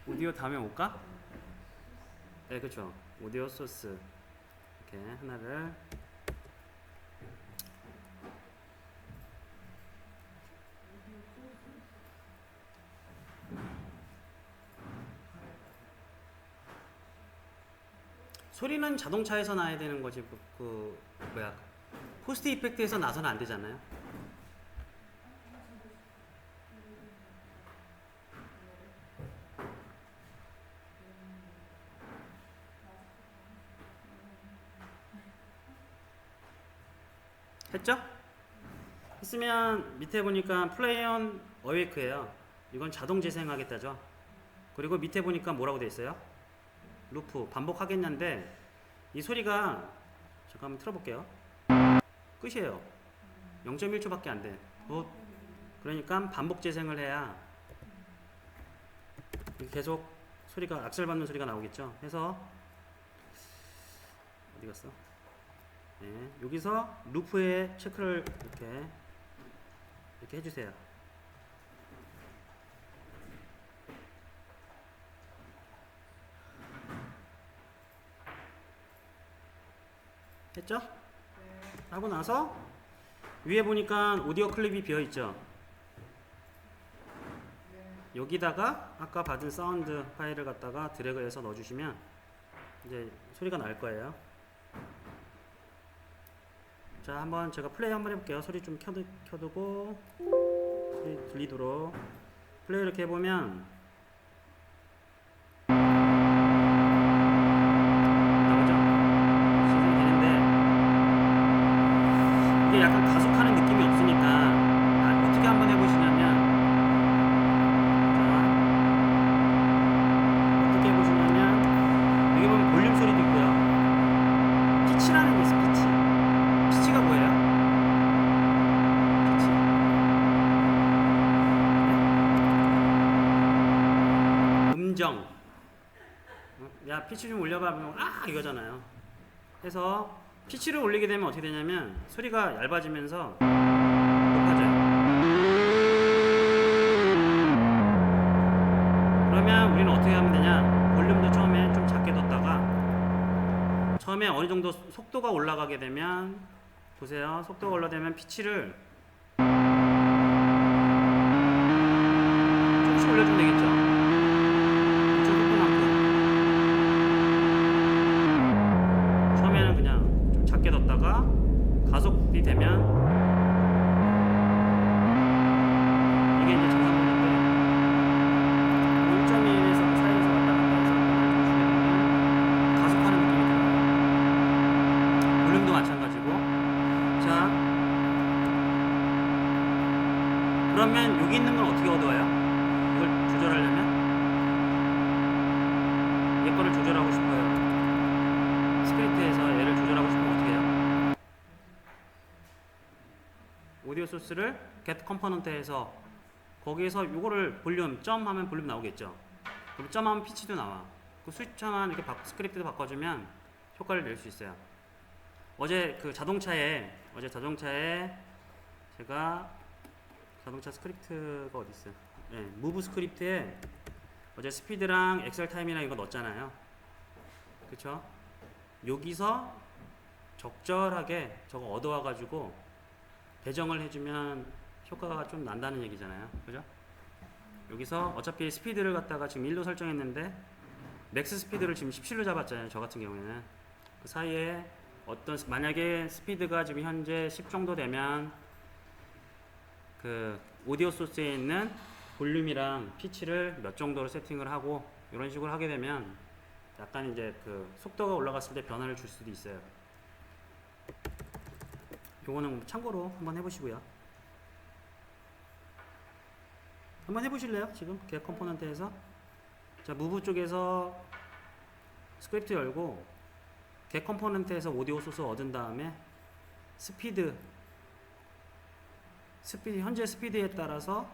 오디오 다음에 뭘까? 네, 그쵸. 오디오 소스. 이렇게 하나를. 소리는 자동차에서 나야 되는 거지, 포스트 이펙트에서 나서는 안 되잖아요. 했죠? 했으면 밑에 보니까 플레이 온 어웨이크예요. 이건 자동 재생하겠다죠. 그리고 밑에 보니까 뭐라고 돼 있어요? 루프 반복하겠냐인데 이 소리가 잠깐 한번 틀어볼게요. 끝이에요. 0.1초밖에 안 돼. 그러니까 반복 재생을 해야 계속 소리가 악셀 받는 소리가 나오겠죠. 해서 어디 갔어? 네, 여기서 루프에 체크를 이렇게 해주세요. 했죠? 하고 나서 위에 보니까 오디오 클립이 비어있죠? 여기다가 아까 받은 사운드 파일을 갖다가 드래그해서 넣어주시면 이제 소리가 날 거예요. 자, 한번 제가 플레이 한번 해볼게요. 소리 좀 켜두고 소리 들리도록 플레이 이렇게 해보면 나오죠? 시즌이 되는데 이게 약간 가속하는 느낌이 없으니까 어떻게 한번 해보시냐면 피치라는 게 있어. 피치. 피치가 뭐예요? 피치. 네? 음정. 야 피치 좀 올려봐. 그러면 아 이거잖아요. 해서 피치를 올리게 되면 어떻게 되냐면 소리가 얇아지면서 높아져요. 그러면 우리는 어떻게 하면 되냐? 볼륨도 처음에 좀 작게 뒀다가 처음에 어느 정도 속도가 올라가게 되면 보세요. 속도가 올라가면 피치를 조금씩 올려주면 되겠죠. 그쪽 속도만큼. 처음에는 그냥 좀 작게 뒀다가 가속이 되면 이게 이제 정상적인데 1.1에서 사이에서 왔다 갔다 해서 가속하는 느낌이 들어요. 볼륨도 마찬가지고. 자, 그러면 여기 있는 건 어떻게 얻어와요? 이걸 조절하려면 얘 거를 조절하고 싶어요. 스크립트에서 얘를 조절하고 싶으면 어떻게 해요? 오디오 소스를 get 컴포넌트에서 거기에서 요거를 볼륨 점 하면 볼륨 나오겠죠. 그럼 점 하면 피치도 나와. 그 스위치만 이렇게 스크립트도 바꿔주면 효과를 낼 수 있어요. 어제 자동차에 제가 자동차 스크립트가 어디 있어요? 네, 무브 스크립트에 어제 스피드랑 엑셀 타임이랑 이거 넣었잖아요. 그쵸? 여기서 적절하게 저거 얻어와가지고 배정을 해주면 효과가 좀 난다는 얘기잖아요. 그죠? 여기서 어차피 스피드를 갖다가 지금 1로 설정했는데 맥스 스피드를 지금 17로 잡았잖아요. 저 같은 경우에는 그 사이에 만약에 스피드가 지금 현재 10 정도 되면 그 오디오 소스에 있는 볼륨이랑 피치를 몇 정도로 세팅을 하고 이런 식으로 하게 되면 약간 이제 그 속도가 올라갔을 때 변화를 줄 수도 있어요. 요거는 참고로 한번 해보시고요. 한번 해보실래요? 지금 겟 컴포넌트에서 자 무브 쪽에서 스크립트 열고 겟 컴포넌트에서 오디오 소스 얻은 다음에 스피드 현재 스피드에 따라서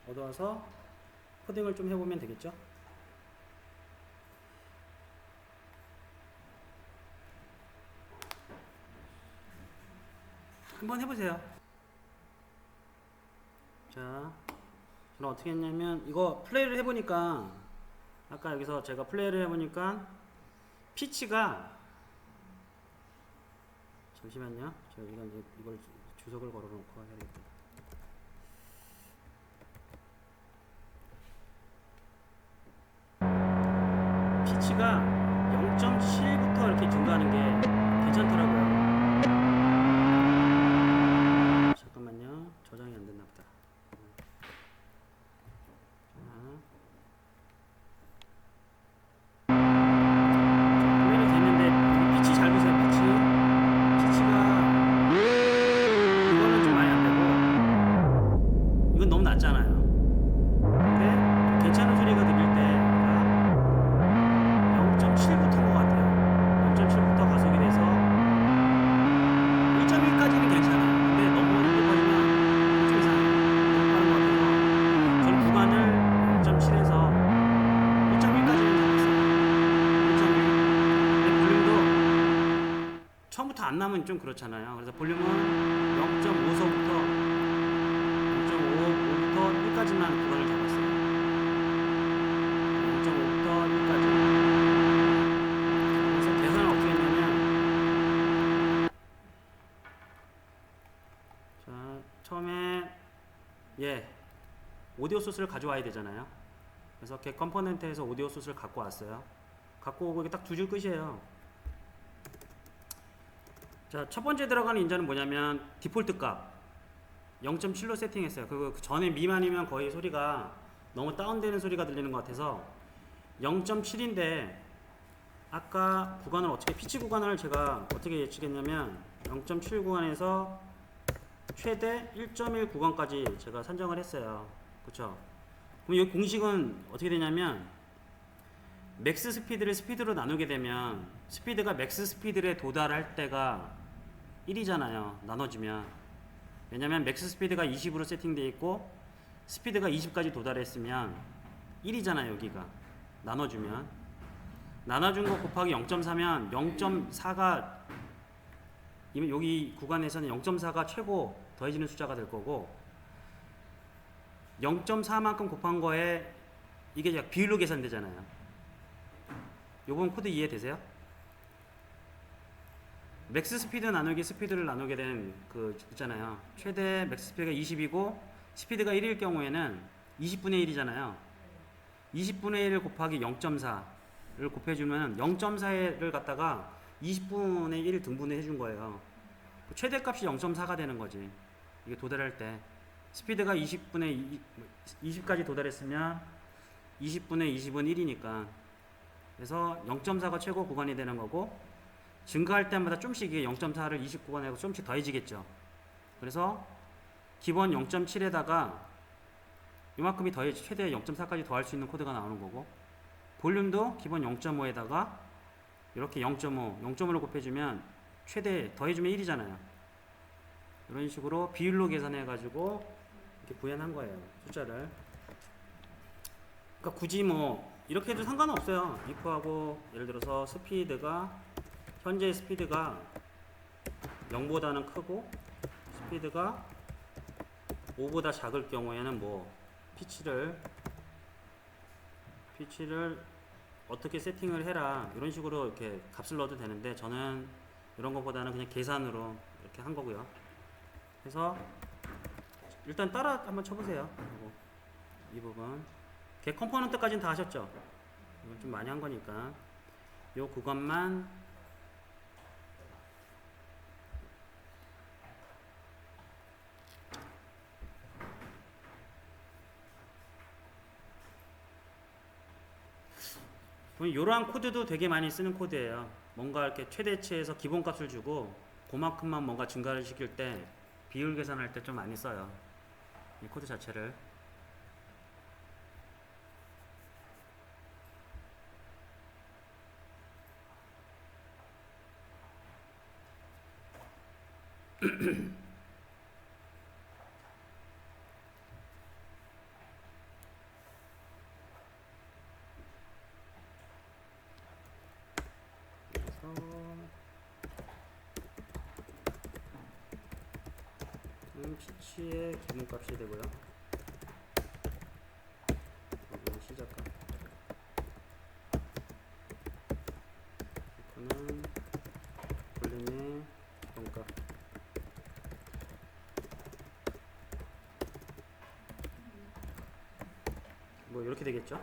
얻어와서 코딩을 좀 해보면 되겠죠. 한번 해보세요. 자, 저는 어떻게 했냐면 이거 플레이를 해보니까 아까 여기서 제가 플레이를 해보니까 피치가 잠시만요. 제가 이제 이걸 주석을 걸어놓고 해야겠다. 피치가 0.7부터 이렇게 증가하는 게 괜찮더라고요. 잠깐만요. 저장이 안 됐나 보다. 플레이를 됐는데 피치 잘 보세요. 피치가 이거는 좀 많이 안 되고 이건 너무 낮잖아요. 근데 괜찮은 소리가 들릴 때가 0.7부터인 것 같아요. 0.7부터 가속이 돼서 1.1까지는 괜찮아요. 근데 너무 높아지면 좀 이상해요. 너무 빠른 것 같아서 저는 구간을 0.7에서 1.1까지는 잡았어요. 1.1. 근데 볼륨도 처음부터 안 나면 좀 그렇잖아요. 그래서 볼륨은 0.5서부터 0.5부터 1까지만 구간을 잡았어요. 0.5부터 1까지. 그래서 계산을 어떻게 했냐면 자 처음에 오디오 소스를 가져와야 되잖아요. 그래서 겟 컴포넌트에서 오디오 소스를 갖고 왔어요. 갖고 오고 이게 딱 두 줄 끝이에요. 자, 첫 번째 들어가는 인자는 뭐냐면 디폴트 값 0.7로 세팅했어요. 그 전에 미만이면 거의 소리가 너무 다운되는 소리가 들리는 것 같아서 0.7인데 아까 구간을 어떻게 피치 구간을 제가 어떻게 예측했냐면 0.7 구간에서 최대 1.1 구간까지 제가 산정을 했어요. 그쵸? 그럼 이 공식은 어떻게 되냐면 맥스 스피드를 스피드로 나누게 되면 스피드가 맥스 스피드에 도달할 때가 1이잖아요. 나눠주면. 왜냐면 맥스 스피드가 20으로 세팅되어 있고 스피드가 20까지 도달했으면 1이잖아요. 여기가. 나눠주면. 나눠준 거 곱하기 0.4면 0.4가 여기 구간에서는 0.4가 최고 더해지는 숫자가 될 거고 0.4만큼 곱한 거에 이게 비율로 계산되잖아요. 요 부분 코드 이해되세요? 맥스 스피드 나누기 스피드를 나누게 된 그 있잖아요. 최대 맥스 스피드가 20이고 스피드가 1일 경우에는 20분의 1이잖아요. 20분의 1 곱하기 0.4를 곱해주면 0.4를 갖다가 20분의 1 등분을 해준 거예요. 최대값이 0.4가 되는 거지. 이게 도달할 때 스피드가 20까지 도달했으면 20분의 20은 1이니까 그래서 0.4가 최고 구간이 되는 거고 증가할 때마다 좀씩 0.4를 20 구간에 좀씩 더해지겠죠. 그래서 기본 0.7에다가 이만큼이 최대 0.4까지 더할 수 있는 코드가 나오는 거고 볼륨도 기본 0.5에다가 이렇게 0.5, 0.5를 곱해주면 최대 더해주면 1이잖아요. 이런 식으로 비율로 계산해 가지고 이렇게 구현한 거예요. 숫자를. 그러니까 굳이 뭐 이렇게 해도 상관은 없어요. if하고 예를 들어서 스피드가 현재 스피드가 0보다는 크고 스피드가 5보다 작을 경우에는 뭐 피치를 어떻게 세팅을 해라 이런 식으로 이렇게 값을 넣어도 되는데 저는 이런 것보다는 그냥 계산으로 이렇게 한 거고요. 그래서 일단 따라 한번 쳐보세요. 이 부분 걔 컴포넌트까지는 다 하셨죠? 이건 좀 많이 한 거니까 요 구간만 이러한 코드도 되게 많이 쓰는 코드예요. 뭔가 이렇게 최대치에서 기본값을 주고 그만큼만 뭔가 증가를 시킬 때 비율 계산할 때 좀 많이 써요. 이 코드 자체를. 피치의 기본값이 되고요. 여기는 시작값. 이거는 볼륨의 기본값. 뭐 이렇게 되겠죠?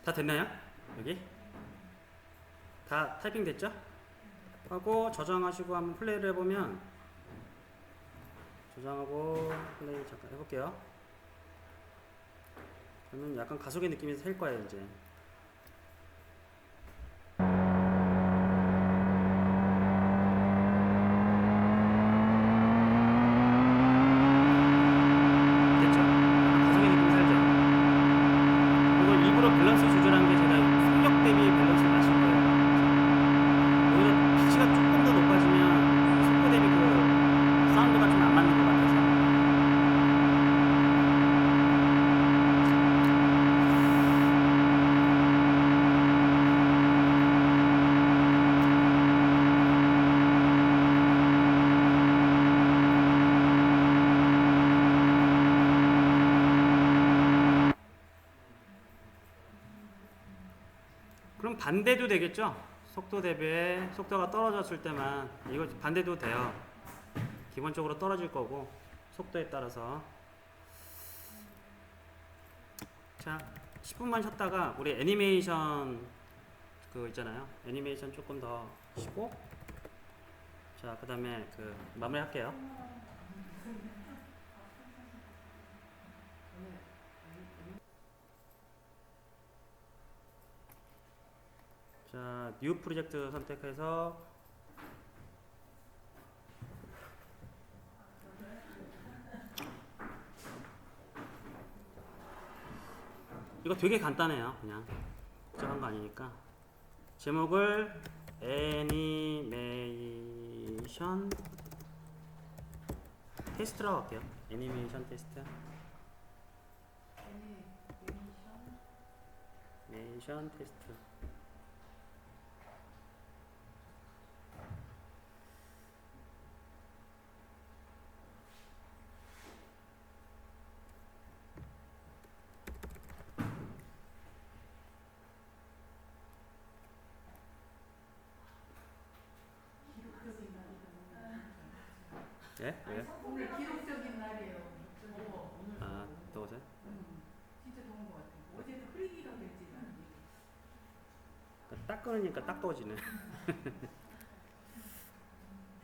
다 됐나요? 여기? 다 타이핑 됐죠? 하고 저장하시고 한번 플레이를 해보면 저장하고 플레이 잠깐 해볼게요. 저는 약간 가속의 느낌이 셀 거예요 이제. 밸런스 조절한 게 제가 속력 대비 밸런스 그럼 반대도 되겠죠? 속도 대비에 속도가 떨어졌을 때만 이거 반대도 돼요. 기본적으로 떨어질 거고 속도에 따라서. 자, 10분만 쉬었다가 우리 애니메이션 그 있잖아요. 애니메이션 조금 더 쉬고, 자, 그 다음에 그 마무리할게요. 자, 뉴 프로젝트 선택해서 이거 되게 간단해요. 그냥 복잡한 거 아니니까 제목을 애니메이션 테스트라고 할게요. 애니메이션 테스트. 애니메이션 테스트. 예? 왜요? 오늘 기록적인 날이에요. 아, 더우세요? 진짜 더운 것 같아요. 어제도 흐리기가 됐지만. 딱 끊으니까 딱 더워지네.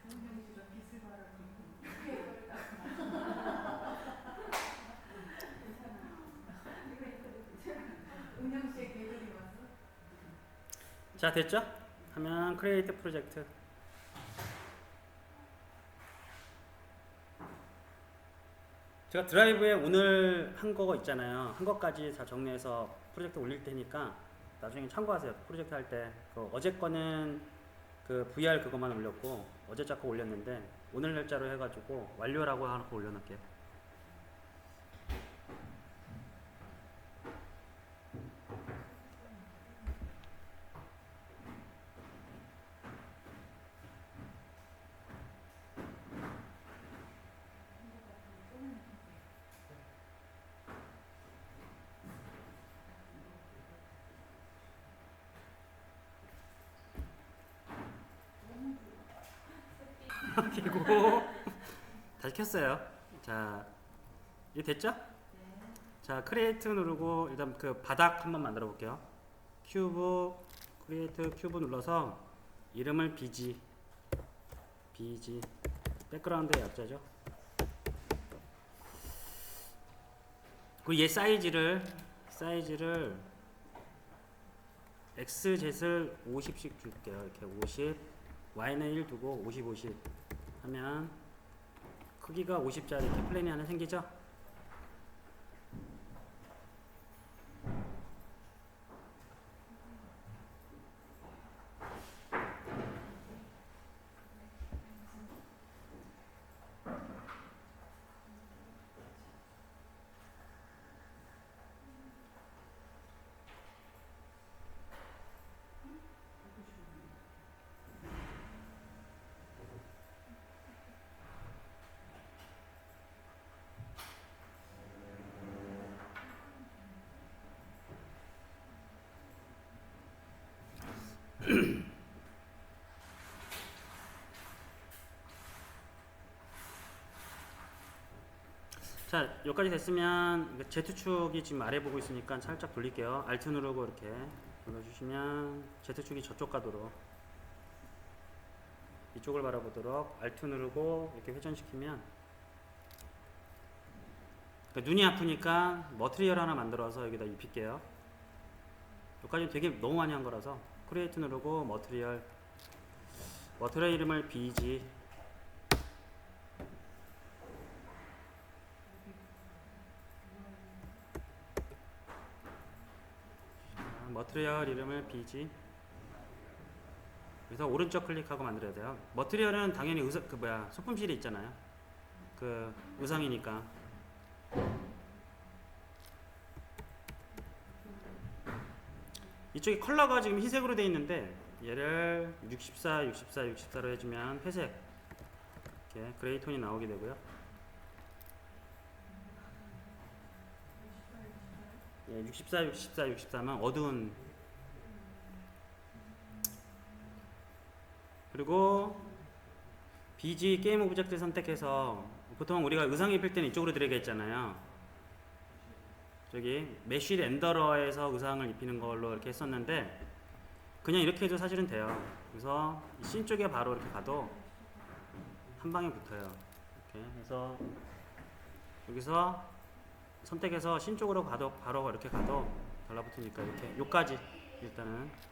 조은영 씨가 빛을 발하고 은영 씨의 계절이 왔어? 자, 됐죠? 하면 크리에이트 프로젝트. 제가 드라이브에 오늘 한 거 있잖아요. 한 것까지 다 정리해서 프로젝트 올릴 테니까 나중에 참고하세요. 프로젝트 할 때. 그 어제 거는 그 VR 그것만 올렸고 어제 자거 올렸는데 오늘 날짜로 해가지고 완료라고 하나 올려놓을게요. 그리고 다시 켰어요. 자, 이게 됐죠? 자, 크리에이트 누르고 일단 그 바닥 한번 만들어 볼게요. 큐브, 크리에이트 큐브 눌러서 이름을 BG, 백그라운드의 약자죠. 그리고 얘 사이즈를 XZ을 50씩 줄게요. 이렇게 50, Y는 1 두고 50 하면 크기가 50짜리 이렇게 플랜이 하나 생기죠? 자, 여기까지 됐으면 Z축이 지금 아래 보고 있으니까 살짝 돌릴게요. Alt 누르고 이렇게 눌러주시면 Z축이 저쪽 가도록, 이쪽을 바라보도록 Alt 누르고 이렇게 회전시키면, 그러니까 눈이 아프니까 머티리얼 하나 만들어서 여기다 입힐게요. 여기까지 되게 너무 많이 한 거라서 크리에이트 누르고 머티리얼 이름을 BG, 머티리얼 이름을 BG. 그래서 오른쪽 클릭하고 만들어야 돼요. 머티리얼은 당연히 소품실이 있잖아요. 그 의상이니까. 이쪽에 컬러가 지금 흰색으로 되어 있는데 얘를 64로 해주면 회색, 이렇게 그레이 톤이 나오게 되고요. 예, 64면 어두운 그리고 BG 게임 오브젝트 선택해서 보통 우리가 의상 입힐 때는 이쪽으로 드래그 했잖아요. 저기 메쉬 렌더러에서 의상을 입히는 걸로 이렇게 했었는데 그냥 이렇게 해도 사실은 돼요. 그래서 씬 쪽에 바로 이렇게 가도 한 방에 붙어요. 이렇게 해서 여기서 선택해서 씬 쪽으로 가도 바로 이렇게 가도 달라붙으니까 이렇게 요까지 일단은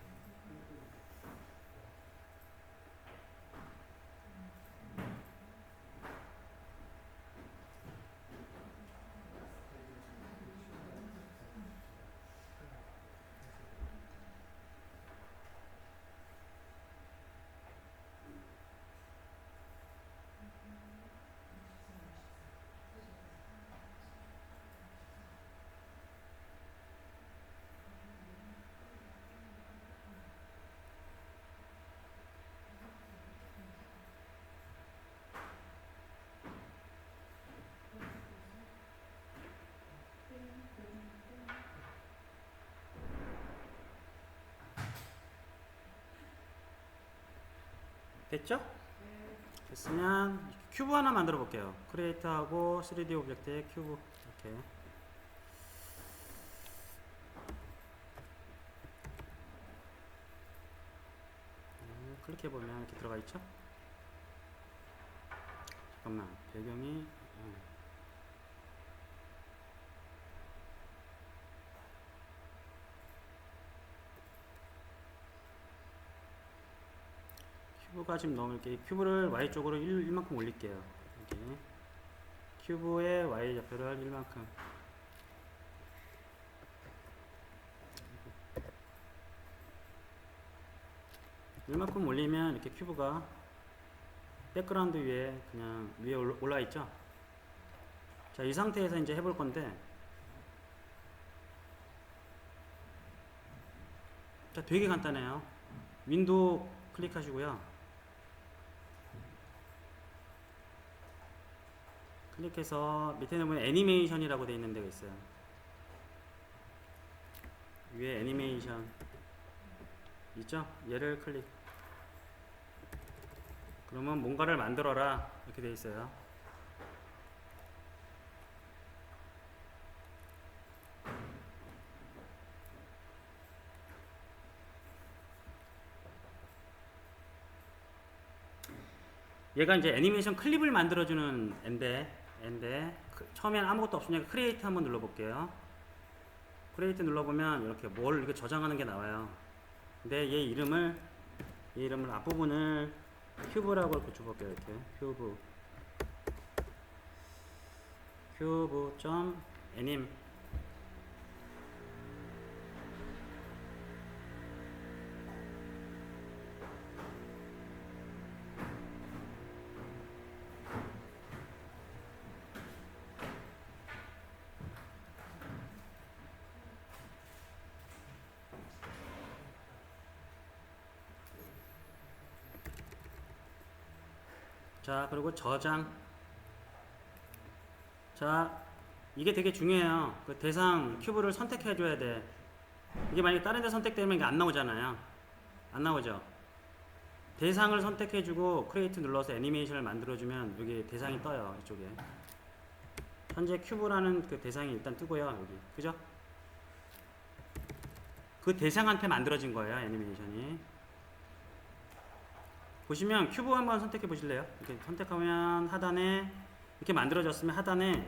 됐죠? 됐으면 큐브 하나 만들어 볼게요. 크리에이트하고 3D 오브젝트에 큐브 이렇게 클릭해 보면 이렇게 들어가 있죠? 잠깐만 배경이 큐브가 지금 너무 이렇게 큐브를 Y쪽으로 1만큼 올릴게요. 이렇게 큐브의 Y 좌표를 1만큼 이만큼 올리면 이렇게 큐브가 백그라운드 위에 그냥 위에 올라 있죠. 자, 이 상태에서 이제 해볼 건데, 자, 되게 간단해요. 윈도우 클릭하시고요. 클릭해서 밑에 보면 애니메이션이라고 되어 있는 데가 있어요. 위에 애니메이션 있죠? 얘를 클릭. 그러면 뭔가를 만들어라 이렇게 되어 있어요. 얘가 이제 애니메이션 클립을 만들어주는 앤데 처음에는 아무것도 없으니까 크리에이트 한번 눌러볼게요. 크리에이트 눌러보면 이렇게 뭘 이렇게 저장하는 게 나와요. 근데 얘 이름을 앞부분을 큐브라고 붙여볼게요. 이렇게 큐브.애님 자, 그리고 저장. 자, 이게 되게 중요해요. 그 대상 큐브를 선택해 줘야 돼. 이게 만약에 다른 데 선택되면 이게 안 나오잖아요. 안 나오죠. 대상을 선택해 주고 크리에이트 눌러서 애니메이션을 만들어 주면 여기 대상이 떠요. 이쪽에. 현재 큐브라는 그 대상이 일단 뜨고요. 여기. 그죠? 그 대상한테 만들어진 거예요. 애니메이션이. 보시면 큐브 한번 선택해 보실래요? 이렇게 선택하면 하단에 이렇게 만들어졌으면 하단에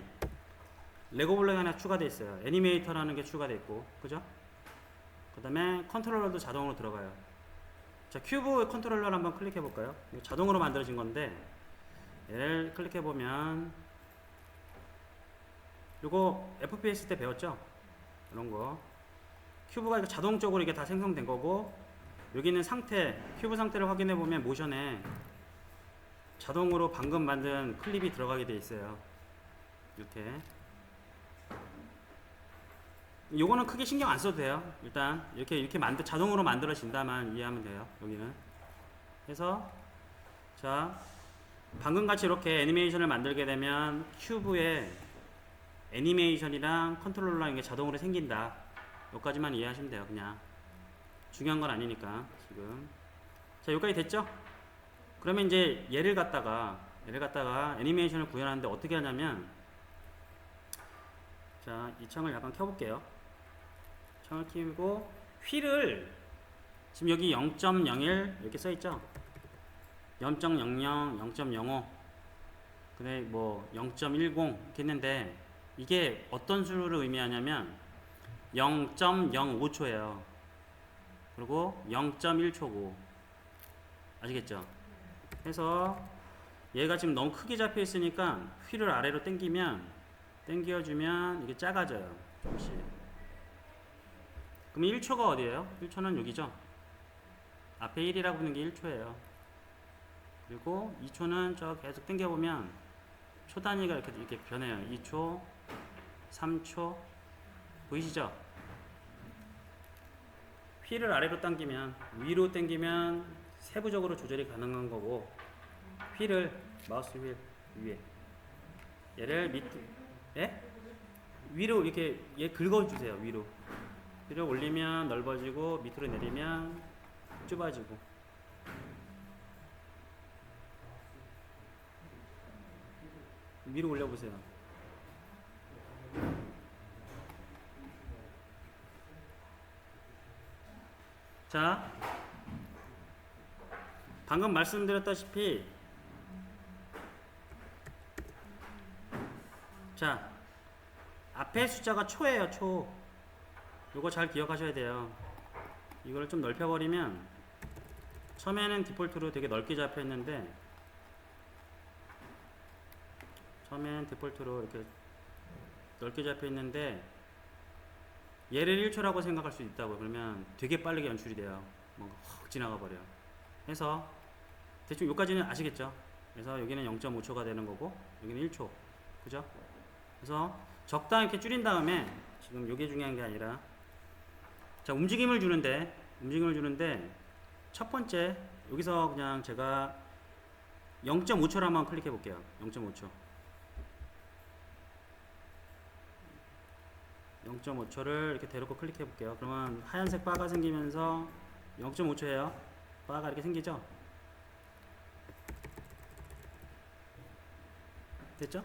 레고 블록이 하나 추가되어 있어요. 애니메이터라는 게 추가되어 있고, 그죠? 그 다음에 컨트롤러도 자동으로 들어가요. 자, 큐브 컨트롤러를 한번 클릭해 볼까요? 자동으로 만들어진 건데 얘를 클릭해 보면 이거 FPS 때 배웠죠? 이런 거 큐브가 자동적으로 이게 다 생성된 거고, 여기 있는 상태, 큐브 상태를 확인해 보면 모션에 자동으로 방금 만든 클립이 들어가게 돼 있어요. 이렇게. 요거는 크게 신경 안 써도 돼요. 일단 이렇게 자동으로 만들어진다만 이해하면 돼요. 여기는. 그래서 자, 방금 같이 이렇게 애니메이션을 만들게 되면 큐브에 애니메이션이랑 컨트롤러랑 이게 자동으로 생긴다. 여기까지만 이해하시면 돼요. 그냥 중요한 건 아니니까 지금. 자, 여기까지 됐죠? 그러면 이제 얘를 갖다가 애니메이션을 구현하는데 어떻게 하냐면, 자, 이 창을 약간 켜볼게요. 창을 켜고 휠을 지금 여기 0.01 이렇게 써있죠. 0.00, 0.05, 그래 뭐 0.10 이렇게 했는데, 이게 어떤 수를 의미하냐면 0.05초예요. 그리고 0.1초고, 아시겠죠? 그래서 얘가 지금 너무 크게 잡혀 있으니까 휠을 아래로 당겨주면 이게 작아져요, 조금씩. 그럼 1초가 어디예요? 1초는 여기죠. 앞에 1이라고 부는 게 1초예요. 그리고 2초는 저 계속 당겨보면 초 단위가 이렇게 변해요. 2초, 3초, 보이시죠? 휠을 아래로 당기면, 위로 당기면 세부적으로 조절이 가능한 거고, 휠을, 마우스 휠 위에, 얘를 예? 위로 이렇게 얘 긁어주세요. 위로 올리면 넓어지고, 밑으로 내리면 좁아지고. 위로 올려보세요. 자, 방금 말씀드렸다시피, 자, 앞에 숫자가 초예요. 초. 요거 잘 기억하셔야 돼요. 이걸 좀 넓혀버리면, 처음에는 디폴트로 되게 넓게 잡혀있는데, 처음엔 디폴트로 이렇게 넓게 잡혀있는데, 얘를 1초라고 생각할 수 있다고. 그러면 되게 빠르게 연출이 돼요. 뭔가 확 지나가 버려요. 그래서 대충 여기까지는 아시겠죠? 그래서 여기는 0.5초가 되는 거고, 여기는 1초. 그죠? 그래서 적당히 이렇게 줄인 다음에, 지금 요게 중요한 게 아니라, 자, 움직임을 주는데 첫 번째, 여기서 그냥 제가 0.5초로 한번 클릭해 볼게요. 0.5초. 0.5초를 이렇게 대놓고 클릭해 볼게요. 그러면 하얀색 바가 생기면서 0.5초예요. 바가 이렇게 생기죠? 됐죠?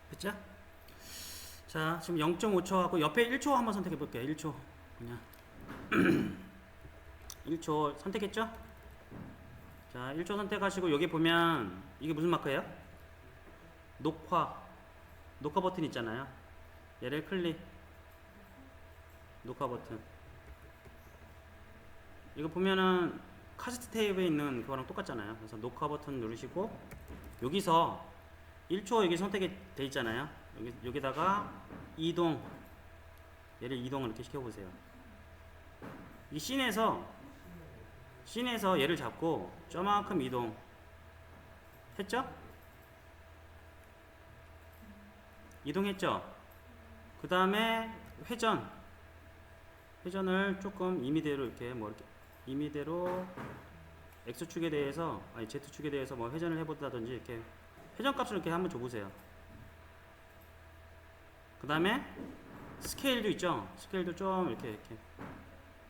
됐죠? 자, 지금 0.5초 하고 옆에 1초 한번 선택해 볼게요. 1초. 그냥 1초 선택했죠? 자, 1초 선택하시고, 여기 보면 이게 무슨 마크예요? 녹화 버튼 있잖아요. 얘를 클릭. 녹화 버튼. 이거 보면은 카세트 테이프에 있는 그거랑 똑같잖아요. 그래서 녹화 버튼 누르시고, 여기서 1초 여기 선택이 돼 있잖아요. 여기다가 이동, 얘를 이동을 이렇게 시켜보세요. 이 씬에서 얘를 잡고 저만큼 이동 했죠? 이동했죠? 그 다음에 회전을 조금 임의대로 이렇게 임의대로 X축에 대해서, 아니 Z축에 대해서 뭐 회전을 해본다든지, 이렇게 회전값을 이렇게 한번 줘보세요. 그 다음에 스케일도 있죠? 스케일도 좀 이렇게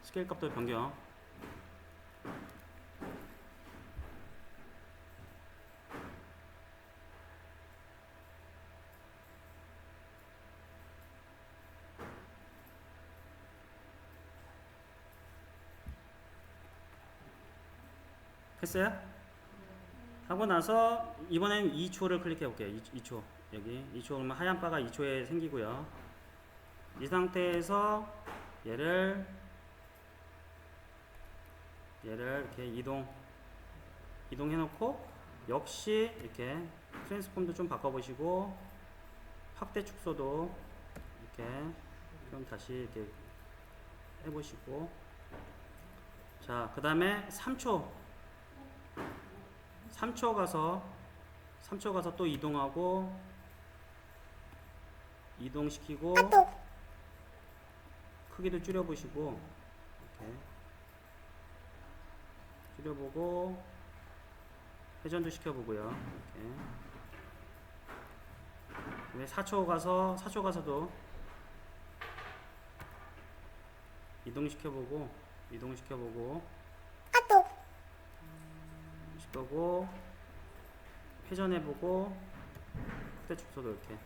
스케일 값도 변경. 했어요? 하고 나서 이번엔 2초를 클릭해 볼게요. 2초 여기 2초 그러면 하얀 바가 2초에 생기고요. 이 상태에서 얘를 이렇게 이동해 놓고 역시 이렇게 트랜스폼도 좀 바꿔보시고 확대 축소도 이렇게 좀 다시 이렇게 해보시고 자 그 다음에 3초 가서 또 이동시키고 크기도 줄여보시고 이렇게 줄여보고 회전도 시켜보고요. 이렇게 4초 가서도 이동시켜보고 회전해보고 확대 축소도 이렇게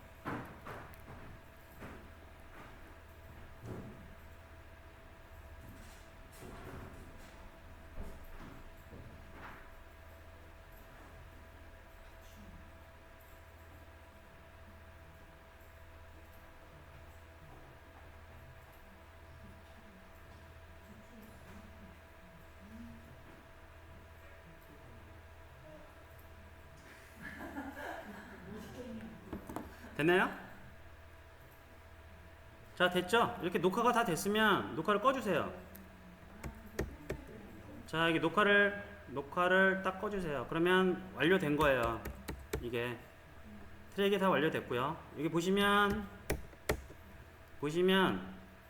됐나요? 자 됐죠? 이렇게 녹화가 다 됐으면 녹화를 꺼주세요. 자 이게 녹화를 딱 꺼주세요. 그러면 완료된 거예요. 이게 트랙이 다 완료됐고요. 여기 보시면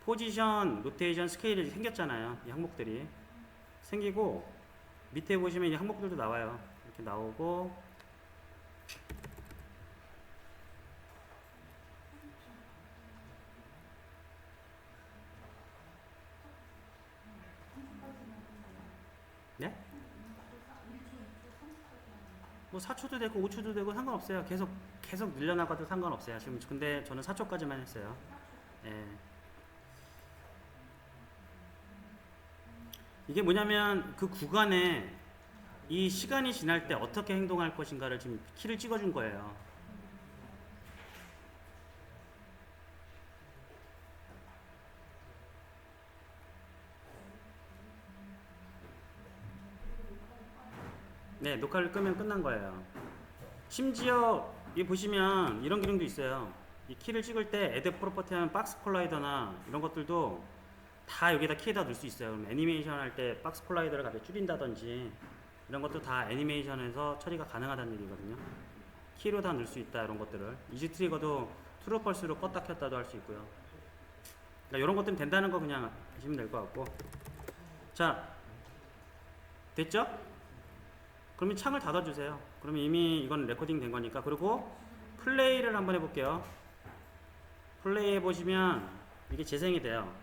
포지션, 로테이션, 스케일이 생겼잖아요. 이 항목들이 생기고 밑에 보시면 이 항목들도 나와요. 이렇게 나오고 네? 뭐 4초도 되고 5초도 되고 상관없어요. 계속 늘려나가도 상관없어요. 지금 근데 저는 4초까지만 했어요. 예. 이게 뭐냐면 그 구간에 이 시간이 지날 때 어떻게 행동할 것인가를 지금 키를 찍어준 거예요. 네, 녹화를 끄면 끝난 거예요. 심지어 이 보시면 이런 기능도 있어요. 이 키를 찍을 때 애드 프로퍼티 하면 박스 콜라이더나 이런 것들도 다 여기다 키에다 넣을 수 있어요. 그럼 애니메이션 할 때 박스 콜라이더를 갑자기 줄인다든지 이런 것도 다 애니메이션에서 처리가 가능하다는 얘기거든요. 키로 다 넣을 수 있다 이런 것들을 이지 트리거도 트루 펄스로 껐다 켰다도 할 수 있고요. 그러니까 이런 것들은 된다는 거 그냥 아시면 될 것 같고 자 됐죠? 그러면 창을 닫아주세요. 그러면 이미 이건 레코딩 된 거니까. 그리고 플레이를 한번 해볼게요. 플레이 해보시면 이게 재생이 돼요.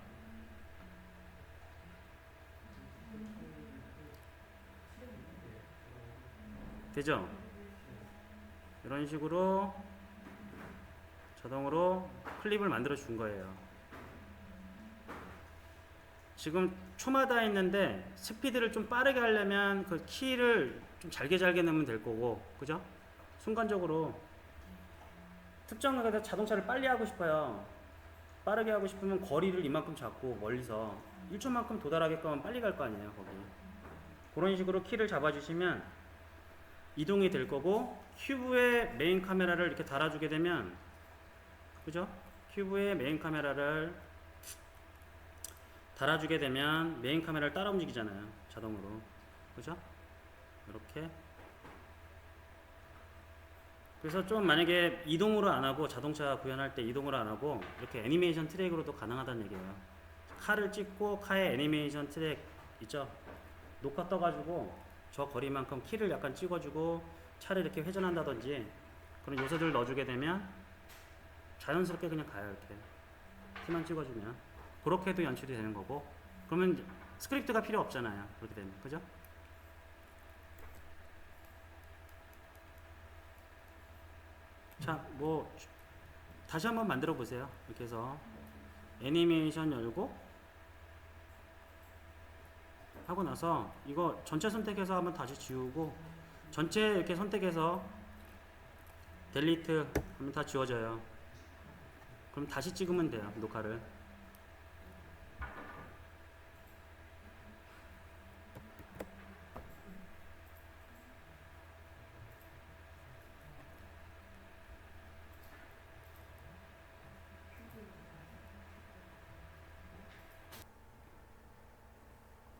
되죠? 이런 식으로 자동으로 클립을 만들어 준 거예요. 지금 초마다 있는데 스피드를 좀 빠르게 하려면 그 키를 좀 잘게 넣으면 될 거고, 그죠? 순간적으로 특정하게 자동차를 빨리 하고 싶어요. 빠르게 하고 싶으면 거리를 이만큼 잡고 멀리서 1초만큼 도달하게끔 하면 빨리 갈 거 아니에요, 거기. 그런 식으로 키를 잡아주시면 이동이 될 거고, 큐브에 메인 카메라를 이렇게 달아주게 되면, 그죠? 큐브에 메인 카메라를 달아주게 되면 메인 카메라를 따라 움직이잖아요, 자동으로. 그죠? 이렇게. 그래서 좀 만약에 이동으로 안 하고 자동차 구현할 때 이동으로 안 하고 이렇게 애니메이션 트랙으로도 가능하다는 얘기예요. 카를 찍고 카의 애니메이션 트랙 있죠? 녹화 떠가지고 저 거리만큼 키를 약간 찍어주고 차를 이렇게 회전한다든지 그런 요소들을 넣어주게 되면 자연스럽게 그냥 가요. 이렇게 키만 찍어주면 그렇게 해도 연출이 되는 거고, 그러면 스크립트가 필요 없잖아요. 그렇게 되면. 그죠? 자, 뭐 다시 한번 만들어 보세요. 이렇게 해서 애니메이션 열고 하고 나서 이거 전체 선택해서 한번 다시 지우고 전체 이렇게 선택해서 델리트 하면 다 지워져요. 그럼 다시 찍으면 돼요, 녹화를.